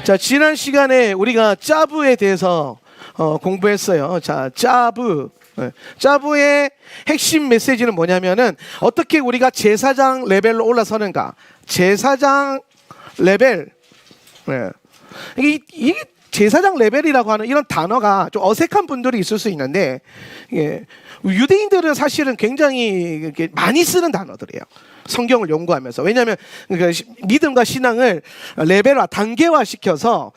자, 지난 시간에 우리가 짜부에 대해서 공부했어요. 자, 짜부. 짜부의 핵심 메시지는 뭐냐면은 어떻게 우리가 제사장 레벨로 올라서는가. 제사장 레벨. 이게 제사장 레벨이라고 하는 이런 단어가 좀 어색한 분들이 있을 수 있는데, 유대인들은 사실은 굉장히 많이 쓰는 단어들이에요. 성경을 연구하면서. 왜냐하면 믿음과 신앙을 레벨화, 단계화 시켜서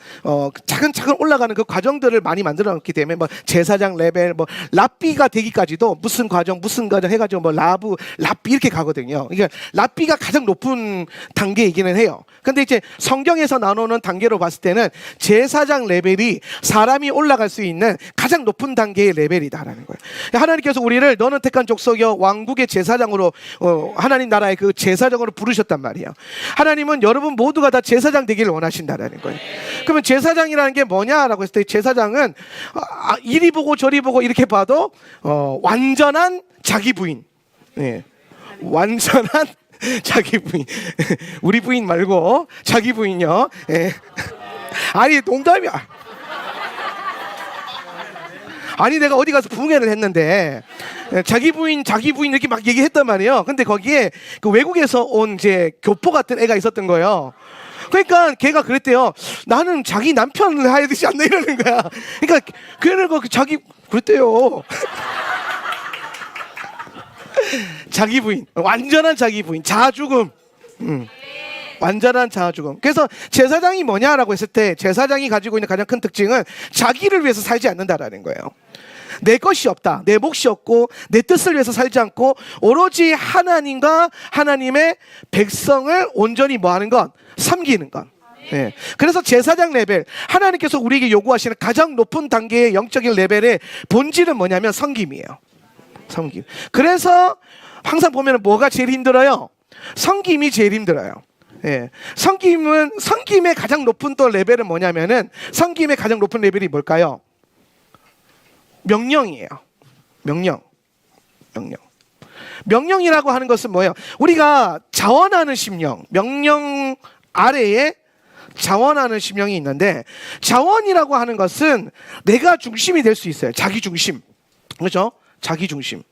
차근차근 올라가는 그 과정들을 많이 만들어 놓기 때문에 뭐 제사장 레벨, 뭐 랍비가 되기까지도 무슨 과정 해가지고 뭐 랍비 이렇게 가거든요. 그러니까 랍비가 가장 높은 단계이기는 해요. 근데 이제 성경에서 나누는 단계로 봤을 때는 제사장 레벨이 사람이 올라갈 수 있는 가장 높은 단계의 레벨이다라는 거예요. 하나님께서 우리를 너는 택한 족속이여 왕국의 제사장으로 하나님 나라의 그 제사장으로 부르셨단 말이에요. 하나님은 여러분 모두가 다 제사장 되기를 원하신다라는 거예요. 그러면 제사장이라는 게 뭐냐라고 했을 때 제사장은 이리 보고 저리 보고 이렇게 봐도 완전한 자기 부인. 완전한 자기 부인. 우리 부인 말고 자기 부인요. 아니 농담이야. 아니 내가 어디 가서 붕해를 했는데 자기 부인 이렇게 막 얘기했단 말이에요. 근데 거기에 그 외국에서 온 이제 교포 같은 애가 있었던 거예요. 그러니까 걔가 그랬대요. 나는 자기 남편을 해야 되지 않나 이러는 거야. 그러니까 걔는 자기 그랬대요. 자기 부인, 완전한 자기 부인, 자아죽음. 완전한 자아죽음. 그래서 제사장이 뭐냐라고 했을 때 제사장이 가지고 있는 가장 큰 특징은 자기를 위해서 살지 않는다라는 거예요. 내 것이 없다, 내 몫이 없고 내 뜻을 위해서 살지 않고 오로지 하나님과 하나님의 백성을 온전히 뭐하는 것? 섬기는 것. 그래서 제사장 레벨, 하나님께서 우리에게 요구하시는 가장 높은 단계의 영적인 레벨의 본질은 뭐냐면 섬김이에요. 섬김. 그래서 항상 보면 뭐가 제일 힘들어요? 섬김이 제일 힘들어요. 섬김의 가장 높은 또 레벨은 뭐냐면은, 섬김의 가장 높은 레벨이 뭘까요? 명령이에요. 명령이라고 하는 것은 뭐예요? 우리가 자원하는 심령, 명령 아래에 자원하는 심령이 있는데, 자원이라고 하는 것은 내가 중심이 될 수 있어요. 자기 중심. 그렇죠? 자기 중심.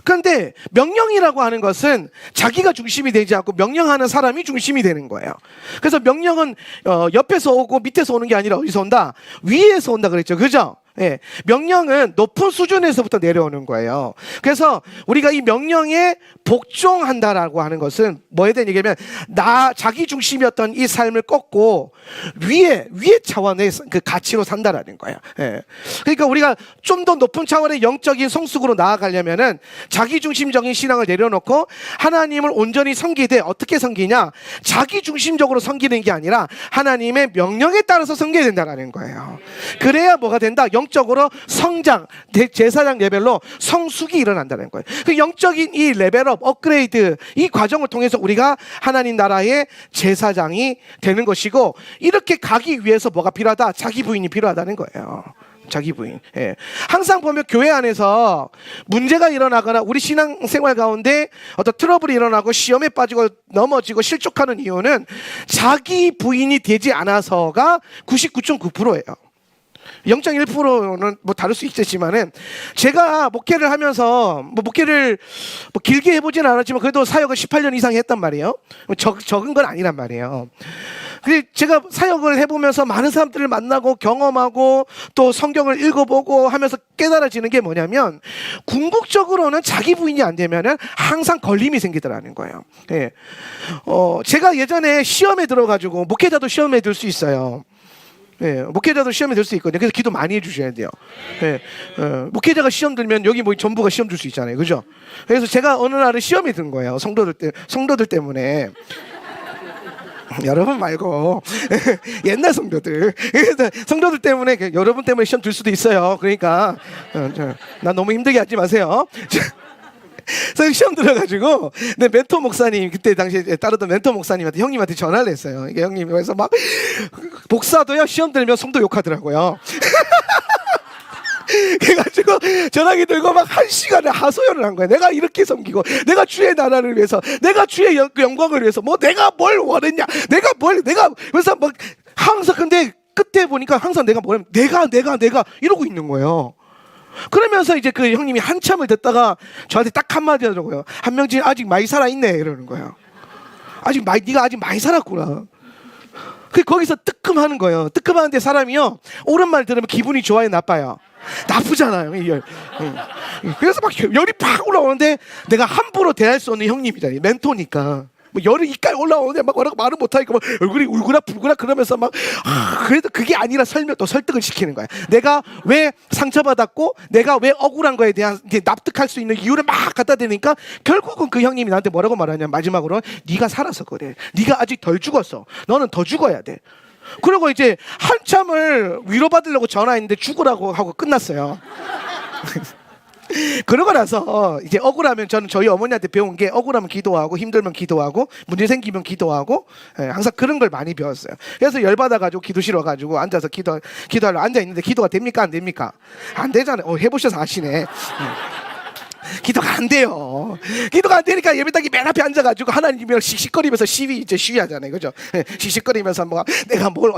그런데 명령이라고 하는 것은 자기가 중심이 되지 않고 명령하는 사람이 중심이 되는 거예요. 그래서 명령은 옆에서 오고 밑에서 오는 게 아니라 어디서 온다? 위에서 온다 그랬죠. 그죠? 명령은 높은 수준에서부터 내려오는 거예요. 그래서 우리가 이 명령에 복종한다라고 하는 것은 뭐에 대한 얘기냐면, 자기 중심이었던 이 삶을 꺾고 위에 차원의 그 가치로 산다라는 거예요. 그러니까 우리가 좀 더 높은 차원의 영적인 성숙으로 나아가려면은 자기 중심적인 신앙을 내려놓고 하나님을 온전히 섬기되, 어떻게 섬기냐? 자기 중심적으로 섬기는 게 아니라 하나님의 명령에 따라서 섬겨야 된다라는 거예요. 그래야 뭐가 된다? 영적으로 성장, 제사장 레벨로 성숙이 일어난다는 거예요. 그 영적인 이 레벨업, 업그레이드, 이 과정을 통해서 우리가 하나님 나라의 제사장이 되는 것이고, 이렇게 가기 위해서 뭐가 필요하다? 자기 부인이 필요하다는 거예요. 자기 부인. 항상 보면 교회 안에서 문제가 일어나거나 우리 신앙생활 가운데 어떤 트러블이 일어나고 시험에 빠지고 넘어지고 실족하는 이유는 자기 부인이 되지 않아서가 99.9%예요. 0.1%는 뭐 다를 수 있겠지만은, 제가 목회를 하면서 목회를 길게 해보진 않았지만 그래도 사역을 18년 이상 했단 말이에요. 적은 건 아니란 말이에요. 근데 제가 사역을 해보면서 많은 사람들을 만나고 경험하고 또 성경을 읽어보고 하면서 깨달아지는 게 뭐냐면, 궁극적으로는 자기 부인이 안 되면은 항상 걸림이 생기더라는 거예요. 제가 예전에 시험에 들어가지고, 목회자도 시험에 들 수 있어요. 목회자도 시험에 들 수 있거든요. 그래서 기도 많이 해주셔야 돼요. 목회자가 시험 들면 여기 뭐 전부가 시험 들 수 있잖아요. 그죠? 그래서 제가 어느 날은 시험에 든 거예요. 성도들 때문에. 여러분 말고 옛날 성도들. 그래서 성도들 때문에, 여러분 때문에 시험 들 수도 있어요. 그러니까 나 너무 힘들게 하지 마세요. 그래서 시험 들어가지고 내 멘토 목사님, 그때 당시에 따르던 멘토 목사님한테, 형님한테 전화를 했어요. 이게 형님, 그래서 막 복사도요 시험 들면 성도 욕하더라고요. 그래가지고 들고 전화기 들고 막 1시간을 하소연을 한 거야. 내가 이렇게 섬기고 내가 주의 나라를 위해서 내가 주의 영광을 위해서 뭐 내가 뭘 원했냐 내가 그래서 막 항상 근데 끝에 보니까 항상 내가 뭐냐면 내가 이러고 있는 거예요. 그러면서 이제 그 형님이 한참을 듣다가 저한테 딱 한마디 하더라고요. 한명진 아직 많이 살아있네 이러는 거예요. 네가 아직 많이 살았구나. 거기서 뜨끔하는 거예요. 뜨끔하는데 사람이요 옳은 들으면 기분이 좋아요 나빠요? 나쁘잖아요. 그래서 막 열이 팍 올라오는데 내가 함부로 대할 수 없는 형님이잖아요. 멘토니까 뭐 열이 이까지 올라오는데 막 뭐라고 말을 못하니까 막 얼굴이 울구나 불구나 그러면서 막 그래도 그게 아니라 설득을 시키는 거야. 내가 왜 상처받았고 내가 왜 억울한 거에 대한 이제 납득할 수 있는 이유를 막 갖다 대니까 결국은 그 형님이 나한테 뭐라고 말하냐 마지막으로 네가 살아서 그래. 네가 아직 덜 죽었어. 너는 더 죽어야 돼. 그리고 이제 한참을 위로받으려고 전화했는데 죽으라고 하고 끝났어요. 그러고 나서 이제 억울하면 저는 저희 어머니한테 배운 게 억울하면 기도하고 힘들면 기도하고 문제 생기면 기도하고 항상 그런 걸 많이 배웠어요. 그래서 열받아가지고 기도 싫어가지고 앉아서 기도하러 앉아있는데 기도가 됩니까 안 됩니까? 안 되잖아요. 해보셔서 아시네. 기도가 안 돼요. 기도가 안 되니까 예배당이 맨 앞에 앉아가지고 하나님이랑 씩씩거리면서 시위하잖아요, 그죠? 씩씩거리면서 뭐 내가 뭘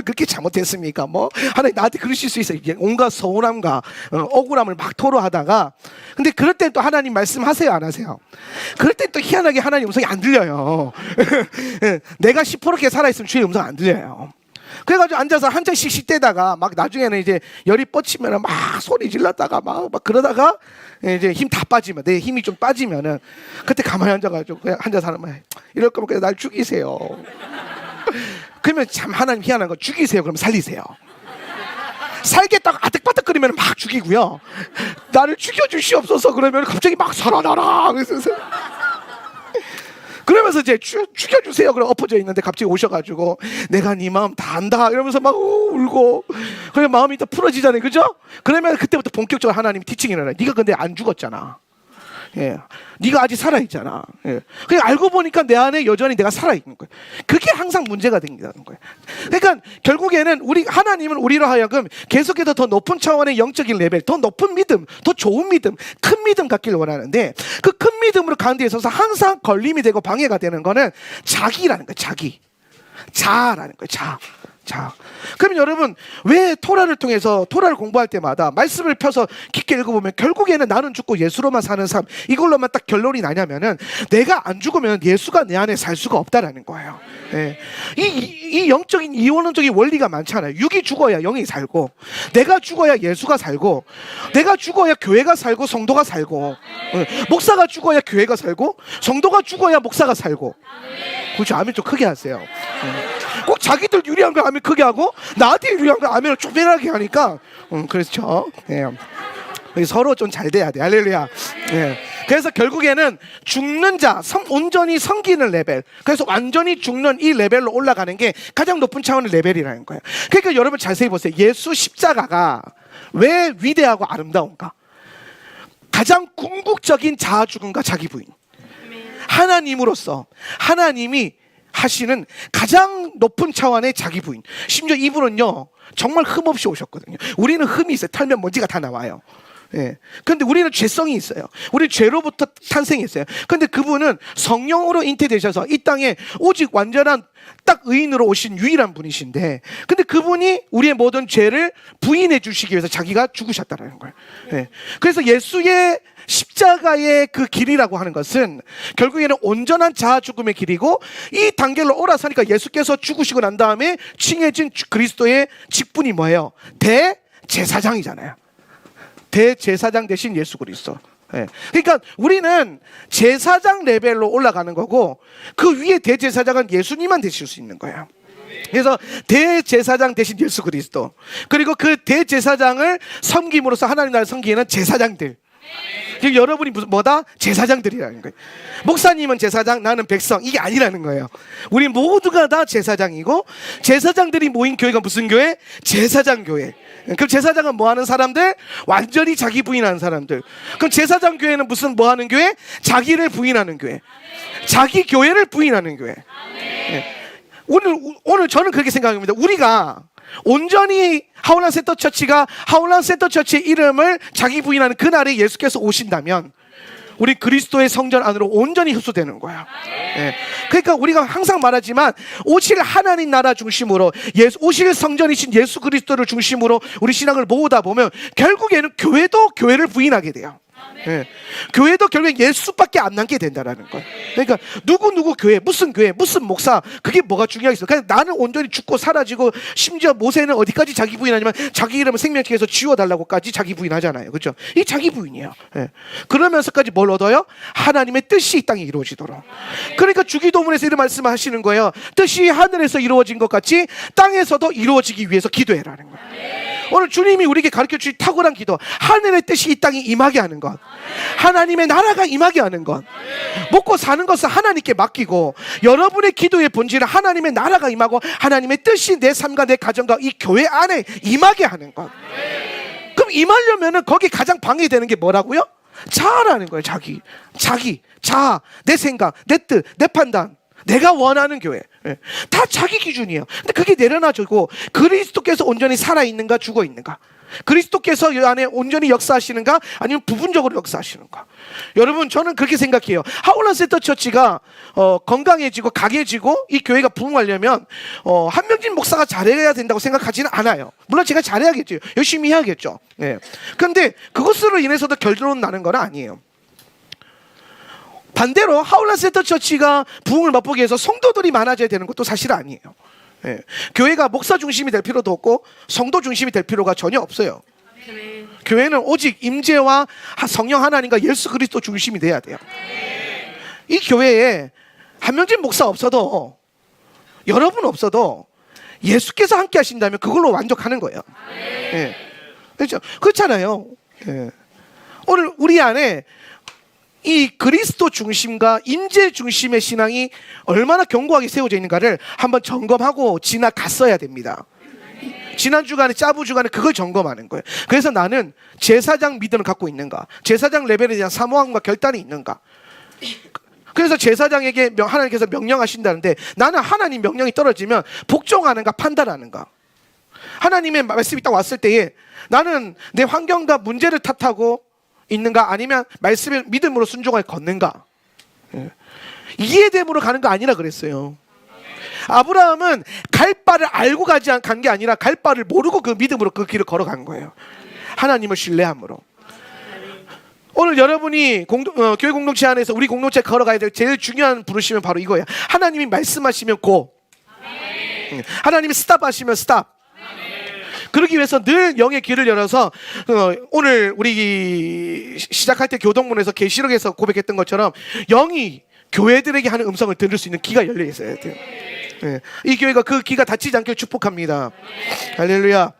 그렇게 잘못했습니까? 뭐 하나님 나한테 그러실 수 있어요. 온갖 서운함과 억울함을 막 토로하다가 근데 그럴 땐 또 하나님 말씀하세요, 안 하세요? 그럴 땐 또 희한하게 하나님 음성이 안 들려요. 내가 시퍼렇게 살아있으면 주의 음성 안 들려요. 그래가지고 앉아서 한참 씩씩대다가 막 나중에는 이제 열이 뻗치면 막 소리 질렀다가 막 그러다가 이제 힘 다 빠지면 내 힘이 좀 빠지면은 그때 가만히 앉아가지고 그냥 앉아서 하는 말 이럴 거면 그냥 날 죽이세요. 그러면 참 하나님 희한한 거 죽이세요. 그러면 살리세요. 살겠다고 아득바득거리면 막 죽이고요. 나를 죽여주시옵소서 그러면 갑자기 막 살아나라. 그러면서 이제 죽여주세요. 그럼 엎어져 있는데 갑자기 오셔가지고 내가 네 마음 다 안다 이러면서 막 울고 그래 마음이 또 풀어지잖아요, 그죠? 그러면 그때부터 본격적으로 하나님이 티칭이 일어나요. 네가 근데 안 죽었잖아. 네가 아직 살아있잖아. 그냥 알고 보니까 내 안에 여전히 내가 살아있는 거예요. 그게 항상 문제가 된다는 거예요. 그러니까 결국에는 하나님은 우리로 하여금 계속해서 더 높은 차원의 영적인 레벨, 더 높은 믿음, 더 좋은 믿음, 큰 믿음 갖기를 원하는데 그 큰 믿음으로 가는 데 있어서 항상 걸림이 되고 방해가 되는 거는 자기라는 거예요. 자라는 거예요. 자, 그러면 여러분 왜 토라를 통해서 토라를 공부할 때마다 말씀을 펴서 깊게 읽어보면 결국에는 나는 죽고 예수로만 사는 삶 이걸로만 딱 결론이 나냐면은 내가 안 죽으면 예수가 내 안에 살 수가 없다라는 거예요. 이 영적인 이원론적인 원리가 많잖아요. 육이 죽어야 영이 살고 내가 죽어야 예수가 살고 내가 죽어야 교회가 살고 성도가 살고 목사가 죽어야 교회가 살고 성도가 죽어야 목사가 살고 그렇죠. 아멘 좀 크게 하세요. 꼭 자기들 유리한 거 아멘 크게 하고 나한테 유리한 거 아멘을 조그맣게 하니까 그렇죠. 서로 좀 잘 돼야 돼. 할렐루야. 그래서 결국에는 죽는 자, 온전히 섬기는 레벨. 그래서 완전히 죽는 이 레벨로 올라가는 게 가장 높은 차원의 레벨이라는 거예요. 그러니까 여러분 자세히 보세요. 예수 십자가가 왜 위대하고 아름다운가? 가장 궁극적인 자아 죽음과 자기 부인. 하나님으로서 하나님이 하시는 가장 높은 차원의 자기 부인. 심지어 이분은요 정말 흠 없이 오셨거든요. 우리는 흠이 있어요. 털면 먼지가 다 나와요. 그런데 우리는 죄성이 있어요. 우리 죄로부터 탄생했어요. 그런데 그분은 성령으로 잉태되셔서 이 땅에 오직 완전한 딱 의인으로 오신 유일한 분이신데 근데 그분이 우리의 모든 죄를 부인해 주시기 위해서 자기가 죽으셨다는 거예요. 그래서 예수의 십자가의 그 길이라고 하는 것은 결국에는 온전한 자아 죽음의 길이고 이 단계로 올라서니까 예수께서 죽으시고 난 다음에 칭해진 그리스도의 직분이 뭐예요? 대제사장이잖아요. 대제사장 대신 예수 그리스도. 그러니까 우리는 제사장 레벨로 올라가는 거고 그 위에 대제사장은 예수님만 되실 수 있는 거예요. 그래서 대제사장 대신 예수 그리스도 그리고 그 대제사장을 섬김으로써 하나님 나라를 섬기는 제사장들. 여러분이 뭐다? 제사장들이라는 거예요. 목사님은 제사장, 나는 백성 이게 아니라는 거예요. 우리 모두가 다 제사장이고 제사장들이 모인 교회가 무슨 교회? 제사장 교회. 그럼 제사장은 뭐 하는 사람들? 완전히 자기 부인하는 사람들. 그럼 제사장 교회는 무슨 뭐 하는 교회? 자기를 부인하는 교회. 자기 교회를 부인하는 교회. 오늘 저는 그렇게 생각합니다. 우리가 온전히 하울란 센터 처치가 하울란 센터 처치의 이름을 자기 부인하는 그날에 예수께서 오신다면 우리 그리스도의 성전 안으로 온전히 흡수되는 거야. 예. 그러니까 우리가 항상 말하지만 오실 하나님 나라 중심으로 오실 성전이신 예수 그리스도를 중심으로 우리 신앙을 모으다 보면 결국에는 교회도 교회를 부인하게 돼요. 예. 교회도 결국엔 예수밖에 안 남게 된다라는 거예요. 그러니까 누구 교회, 무슨 목사, 그게 뭐가 중요하겠어. 그냥 나는 온전히 죽고 사라지고, 심지어 모세는 어디까지 자기 부인하냐면 자기 이름을 생명책에서 지워달라고까지 자기 부인하잖아요. 그렇죠? 이 자기 부인이에요. 예. 그러면서까지 뭘 얻어요? 하나님의 뜻이 이 땅에 이루어지도록. 그러니까 주기도문에서 이런 말씀을 하시는 거예요. 뜻이 하늘에서 이루어진 것 같이 땅에서도 이루어지기 위해서 기도해라는 거예요. 오늘 주님이 우리에게 가르쳐 주신 탁월한 기도, 하늘의 뜻이 이 땅에 임하게 하는 것, 하나님의 나라가 임하게 하는 것, 먹고 사는 것을 하나님께 맡기고 여러분의 기도의 본질은 하나님의 나라가 임하고 하나님의 뜻이 내 삶과 내 가정과 이 교회 안에 임하게 하는 것. 그럼 임하려면 거기 가장 방해되는 게 뭐라고요? 자아라는 거예요. 자아, 내 생각, 내 뜻, 내 판단, 내가 원하는 교회. 예. 다 자기 기준이에요. 근데 그게 내려놔주고 그리스도께서 온전히 살아있는가 죽어있는가, 그리스도께서 이 안에 온전히 역사하시는가 아니면 부분적으로 역사하시는가. 여러분, 저는 그렇게 생각해요. 하울란 센터 처치가 건강해지고 강해지고 이 교회가 부흥하려면 한명진 목사가 잘해야 된다고 생각하지는 않아요. 물론 제가 잘해야겠죠. 열심히 해야겠죠. 예. 그런데 그것으로 인해서도 결론 나는 건 아니에요. 반대로 하울란 센터 처치가 부흥을 맛보기 위해서 성도들이 많아져야 되는 것도 사실 아니에요. 예. 교회가 목사 중심이 될 필요도 없고 성도 중심이 될 필요가 전혀 없어요. 교회는 오직 임재와 성령 하나님과 예수 그리스도 중심이 돼야 돼요. 이 교회에 한명진 목사 없어도, 여러분 없어도 예수께서 함께 하신다면 그걸로 만족하는 거예요. 예. 그렇죠? 그렇잖아요. 예. 오늘 우리 안에 이 그리스도 중심과 임재 중심의 신앙이 얼마나 견고하게 세워져 있는가를 한번 점검하고 지나갔어야 됩니다. 지난 주간에, 짜부 주간에 그걸 점검하는 거예요. 그래서 나는 제사장 믿음을 갖고 있는가, 제사장 레벨에 대한 사모함과 결단이 있는가. 그래서 제사장에게 하나님께서 명령하신다는데 나는 하나님 명령이 떨어지면 복종하는가 판단하는가. 하나님의 말씀이 딱 왔을 때에 나는 내 환경과 문제를 탓하고 있는가 아니면 말씀을 믿음으로 순종하게 걷는가. 이해됨으로 가는 거 아니라 그랬어요. 아브라함은 갈 바를 알고 간 게 아니라 갈 바를 모르고 그 믿음으로 그 길을 걸어간 거예요. 하나님을 신뢰함으로. 오늘 여러분이 교회 공동체 안에서 우리 공동체 걸어가야 될 제일 중요한 부르시면 바로 이거예요. 하나님이 말씀하시면 고, 하나님이 스탑 하시면 스탑. 그러기 위해서 늘 영의 길을 열어서 오늘 우리 시작할 때 교동문에서 계시록에서 고백했던 것처럼 영이 교회들에게 하는 음성을 들을 수 있는 귀가 열려 있어야 돼요. 네. 이 교회가 그 귀가 닫히지 않게 축복합니다. 할렐루야.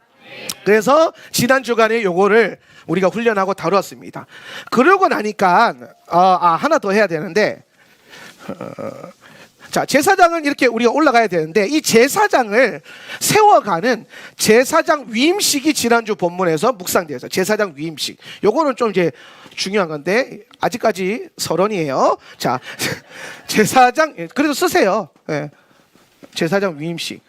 그래서 지난 주간에 요거를 우리가 훈련하고 다루었습니다. 그러고 나니까 하나 더 해야 되는데, 자, 제사장은 이렇게 우리가 올라가야 되는데 이 제사장을 세워가는 제사장 위임식이 지난주 본문에서 묵상되어 있어요. 제사장 위임식. 요거는 좀 이제 중요한 건데 아직까지 서론이에요. 자, 제사장 그래도 쓰세요. 네. 제사장 위임식.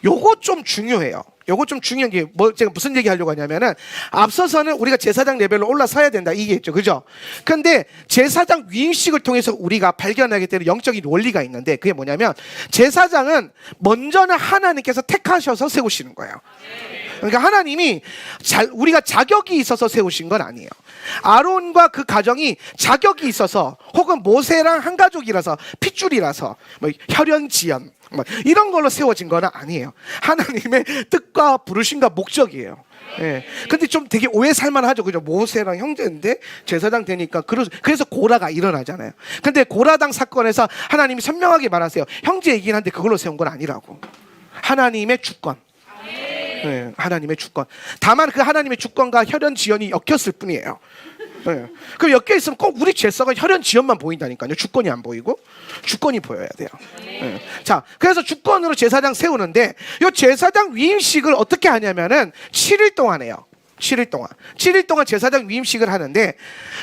요거 좀 중요해요. 요거 좀 중요한 게 제가 무슨 얘기 하려고 하냐면은 앞서서는 우리가 제사장 레벨로 올라서야 된다 이게했죠, 그죠? 근데 제사장 위임식을 통해서 우리가 발견하게 되는 영적인 원리가 있는데 그게 뭐냐면 제사장은 먼저는 하나님께서 택하셔서 세우시는 거예요. 그러니까 하나님이 우리가 자격이 있어서 세우신 건 아니에요. 아론과 그 가정이 자격이 있어서 혹은 모세랑 한 가족이라서 핏줄이라서 혈연지연 이런 걸로 세워진 건 아니에요. 하나님의 뜻과 부르심과 목적이에요. 예. 근데 좀 되게 오해 살만 하죠. 그죠? 모세랑 형제인데 제사장 되니까 그래서 고라가 일어나잖아요. 근데 고라당 사건에서 하나님이 선명하게 말하세요. 형제이긴 한데 그걸로 세운 건 아니라고. 하나님의 주권. 네, 하나님의 주권. 다만 그 하나님의 주권과 혈연 지연이 엮였을 뿐이에요. 네. 그럼 엮여 있으면 꼭 우리 죄성은 혈연 지연만 보인다니까요. 주권이 안 보이고 주권이 보여야 돼요. 네. 자, 그래서 주권으로 제사장 세우는데 이 제사장 위임식을 어떻게 하냐면은 7일 동안 해요. 7일 동안 제사장 위임식을 하는데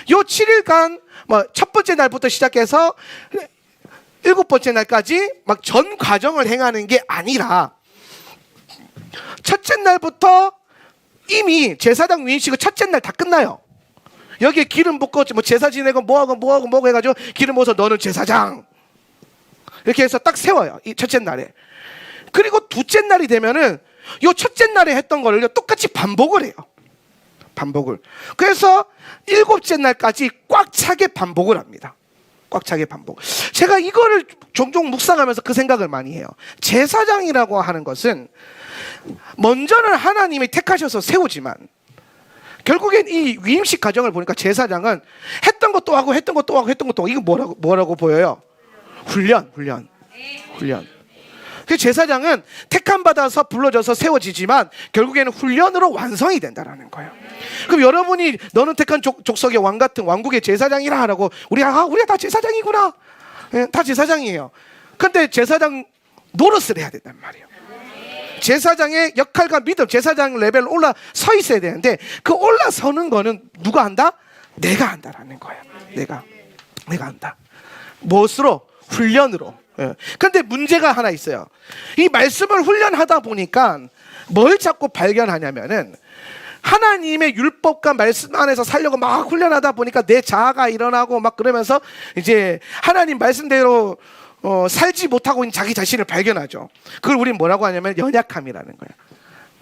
이 7일간 첫 번째 날부터 시작해서 7번째 날까지 막 전 과정을 행하는 게 아니라 첫째 날부터 이미 제사장 위임식은 첫째 날 다 끝나요. 여기에 기름 붓고 뭐 제사 지내고 뭐하고 해가지고 기름 부어서 너는 제사장 이렇게 해서 딱 세워요. 이 첫째 날에. 그리고 둘째 날이 되면은 요 첫째 날에 했던 거를 똑같이 반복을 해요. 반복을. 그래서 일곱째 날까지 꽉 차게 반복을 합니다. 꽉 차게 반복. 제가 이거를 종종 묵상하면서 그 생각을 많이 해요. 제사장이라고 하는 것은 먼저는 하나님이 택하셔서 세우지만 결국엔 이 위임식 과정을 보니까 제사장은 했던 것도 하고 했던 것도 하고 했던 것도 하고 이거 뭐라고 보여요? 훈련. 그 제사장은 택함 받아서 불러져서 세워지지만 결국에는 훈련으로 완성이 된다라는 거예요. 그럼 여러분이 너는 택한 족속의 왕 같은 왕국의 제사장이라 하라고 우리가 다 제사장이구나. 네, 다 제사장이에요. 근데 제사장 노릇을 해야 된단 말이에요. 제사장의 역할과 믿음, 제사장 레벨 올라서 있어야 되는데 그 올라서는 거는 누가 한다? 내가 한다라는 거예요. 내가 한다. 무엇으로? 훈련으로. 근데 문제가 하나 있어요. 이 말씀을 훈련하다 보니까 뭘 자꾸 발견하냐면은 하나님의 율법과 말씀 안에서 살려고 막 훈련하다 보니까 내 자아가 일어나고 막 그러면서 이제 하나님 말씀대로 살지 못하고 있는 자기 자신을 발견하죠. 그걸 우리는 뭐라고 하냐면 연약함이라는 거예요.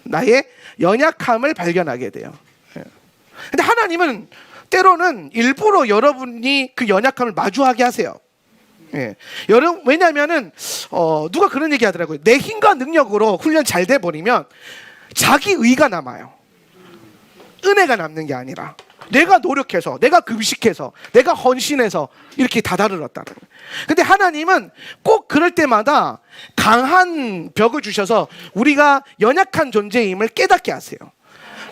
나의 연약함을 발견하게 돼요. 근데 하나님은 때로는 일부러 여러분이 그 연약함을 마주하게 하세요. 여러분, 왜냐면은 누가 그런 얘기 하더라고요. 내 힘과 능력으로 훈련 잘 돼 버리면 자기 의가 남아요. 은혜가 남는 게 아니라 내가 노력해서, 내가 금식해서, 내가 헌신해서 이렇게 다다르렀다는 거예요. 근데 하나님은 꼭 그럴 때마다 강한 벽을 주셔서 우리가 연약한 존재임을 깨닫게 하세요.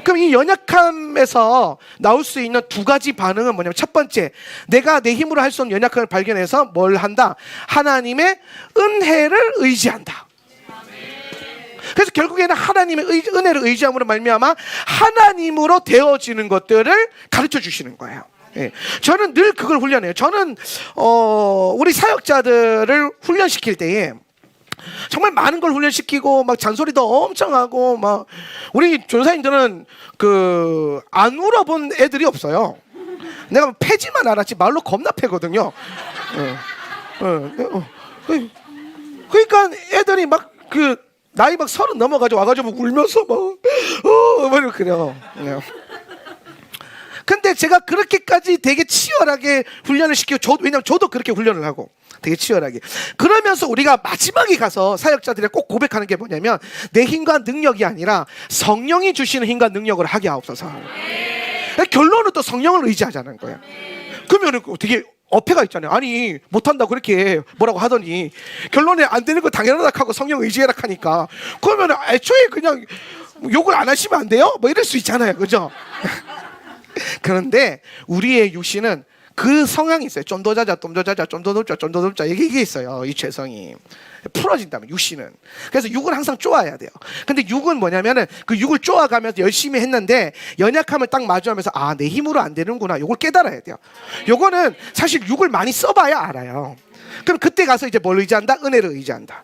그럼 이 연약함에서 나올 수 있는 두 가지 반응은 뭐냐면, 첫 번째, 내가 내 힘으로 할 수 없는 연약함을 발견해서 뭘 한다? 하나님의 은혜를 의지한다. 그래서 결국에는 하나님의 은혜를 의지함으로 말미암아 하나님으로 되어지는 것들을 가르쳐 주시는 거예요. 저는 늘 그걸 훈련해요. 저는 우리 사역자들을 훈련시킬 때에 정말 많은 걸 훈련시키고 막 잔소리도 엄청 하고 막 우리 전사님들은 안 울어본 애들이 없어요. 내가 패지만 알았지 말로 겁나 패거든요. 그러니까 애들이 막 나이 막 30 넘어가지고 와가지고 울면서 막 그래요. 근데 제가 그렇게까지 되게 치열하게 훈련을 시키고 왜냐면 저도 그렇게 훈련을 하고 되게 치열하게 그러면서 우리가 마지막에 가서 사역자들이 꼭 고백하는 게 뭐냐면, 내 힘과 능력이 아니라 성령이 주시는 힘과 능력을 하게 하옵소서. 결론은 또 성령을 의지하자는 거예요. 그러면 되게 어폐가 있잖아요. 아니 못한다고 그렇게 뭐라고 하더니 결론에 안 되는 거 당연하다 하고 성령 의지해라 하니까, 그러면 애초에 그냥 욕을 안 하시면 안 돼요? 뭐 이럴 수 있잖아요. 그죠? 그런데 우리의 육신은 그 성향이 있어요. 좀 더 자자, 좀 더 자자, 좀 더 높자, 좀 더 높자. 이게 있어요. 이 죄성이 풀어진다면, 육신은. 그래서 육은 항상 쪼아야 돼요. 근데 육은 뭐냐면은 그 육을 쪼아가면서 열심히 했는데 연약함을 딱 마주하면서 내 힘으로 안 되는구나. 요걸 깨달아야 돼요. 요거는 사실 육을 많이 써봐야 알아요. 그럼 그때 가서 이제 뭘 의지한다? 은혜를 의지한다.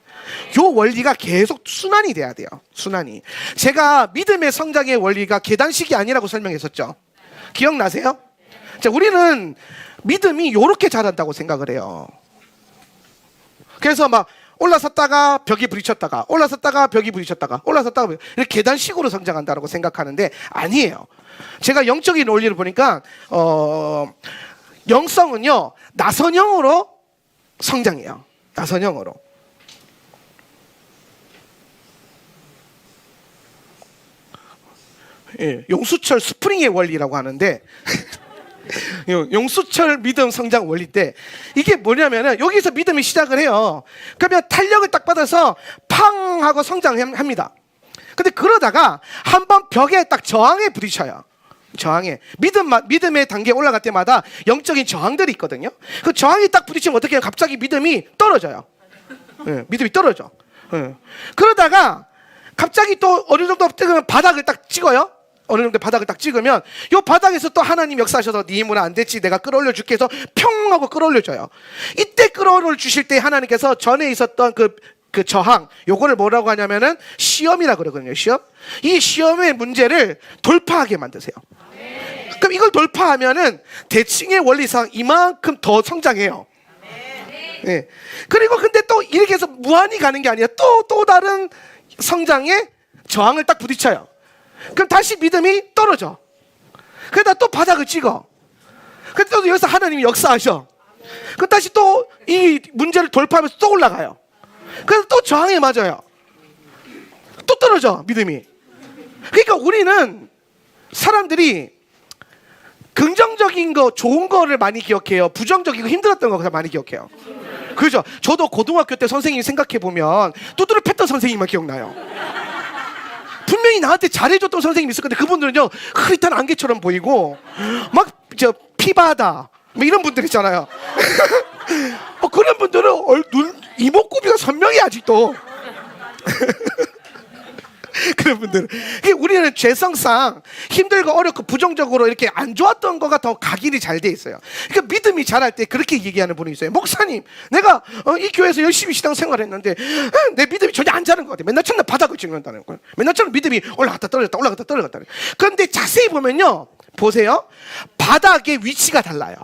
요 원리가 계속 순환이 돼야 돼요. 순환이. 제가 믿음의 성장의 원리가 계단식이 아니라고 설명했었죠. 기억나세요? 자, 우리는 믿음이 요렇게 자란다고 생각을 해요. 그래서 막 올라섰다가 벽이 부딪혔다가 올라섰다가 벽이 부딪혔다가 올라섰다가 이렇게 계단식으로 성장한다고 생각하는데 아니에요. 제가 영적인 원리를 보니까 영성은요 나선형으로 성장해요. 나선형으로. 용수철 스프링의 원리라고 하는데 용수철 믿음 성장 원리 때 이게 뭐냐면은 여기서 믿음이 시작을 해요. 그러면 탄력을 딱 받아서 팡 하고 성장합니다. 근데 그러다가 한번 벽에 딱 저항에 부딪혀요. 저항에 믿음의 단계에 올라갈 때마다 영적인 저항들이 있거든요. 그 저항이 딱 부딪히면 어떻게 해요? 갑자기 믿음이 떨어져요. 믿음이 떨어져. 그러다가 갑자기 또 어느 정도 뜨면 바닥을 딱 찍어요. 어느 정도 바닥을 딱 찍으면 요 바닥에서 또 하나님 역사하셔서 네 힘은 안 됐지, 내가 끌어올려 줄게 해서 평 하고 끌어올려줘요. 이때 끌어올려 주실 때 하나님께서 전에 있었던 그 그 저항, 요거를 뭐라고 하냐면은 시험이라 그러거든요. 시험. 이 시험의 문제를 돌파하게 만드세요. 그럼 이걸 돌파하면은 대칭의 원리상 이만큼 더 성장해요. 네. 그리고 근데 또 이렇게 해서 무한히 가는 게 아니라 또 다른 성장에 저항을 딱 부딪혀요. 그럼 다시 믿음이 떨어져. 그러다 또 바닥을 찍어. 근데 또 여기서 하나님이 역사하셔. 그럼 다시 또 이 문제를 돌파하면서 또 올라가요. 그래서 또 저항에 맞아요. 또 떨어져, 믿음이. 그러니까 우리는 사람들이 긍정적인 거, 좋은 거를 많이 기억해요. 부정적이고 힘들었던 거 많이 기억해요. 그죠? 저도 고등학교 때 선생님 생각해보면 두드려 팼던 선생님만 기억나요. 분명히 나한테 잘해줬던 선생님이 있을 건데 그분들은요 흐릿한 안개처럼 보이고 막 저 피바다 뭐 이런 분들 있잖아요. 그런 분들은 이목구비가 선명해 아직도. 그런 분들은. 우리는 죄성상 힘들고 어렵고 부정적으로 이렇게 안 좋았던 거가 더 각인이 잘 돼 있어요. 그러니까 믿음이 자랄 때 그렇게 얘기하는 분이 있어요. 목사님, 내가 이 교회에서 열심히 신앙생활했는데 내 믿음이 전혀 안 자는 것 같아. 맨날 첫날 바닥을 찍는다는 거예요. 맨날 처럼 믿음이 올라갔다 떨어졌다 올라갔다 떨어졌다. 그런데 자세히 보면요, 보세요, 바닥의 위치가 달라요.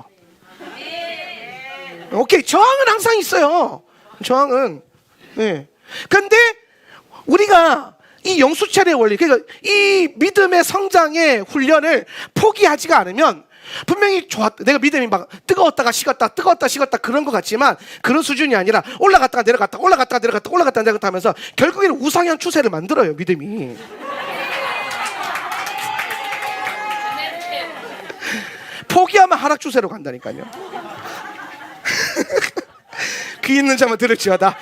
오케이, 저항은 항상 있어요. 저항은. 네. 근데 우리가 이 영수철의 원리, 그러니까 이 믿음의 성장의 훈련을 포기하지가 않으면 분명히 내가 믿음이 막 뜨거웠다가 식었다 뜨거웠다 식었다 그런 것 같지만 그런 수준이 아니라 올라갔다가 내려갔다 올라갔다가 내려갔다 올라갔다가 내려갔다 하면서 결국에는 우상향 추세를 만들어요, 믿음이. 포기하면 하락 추세로 간다니까요. 귀 있는 자만 들을지어다.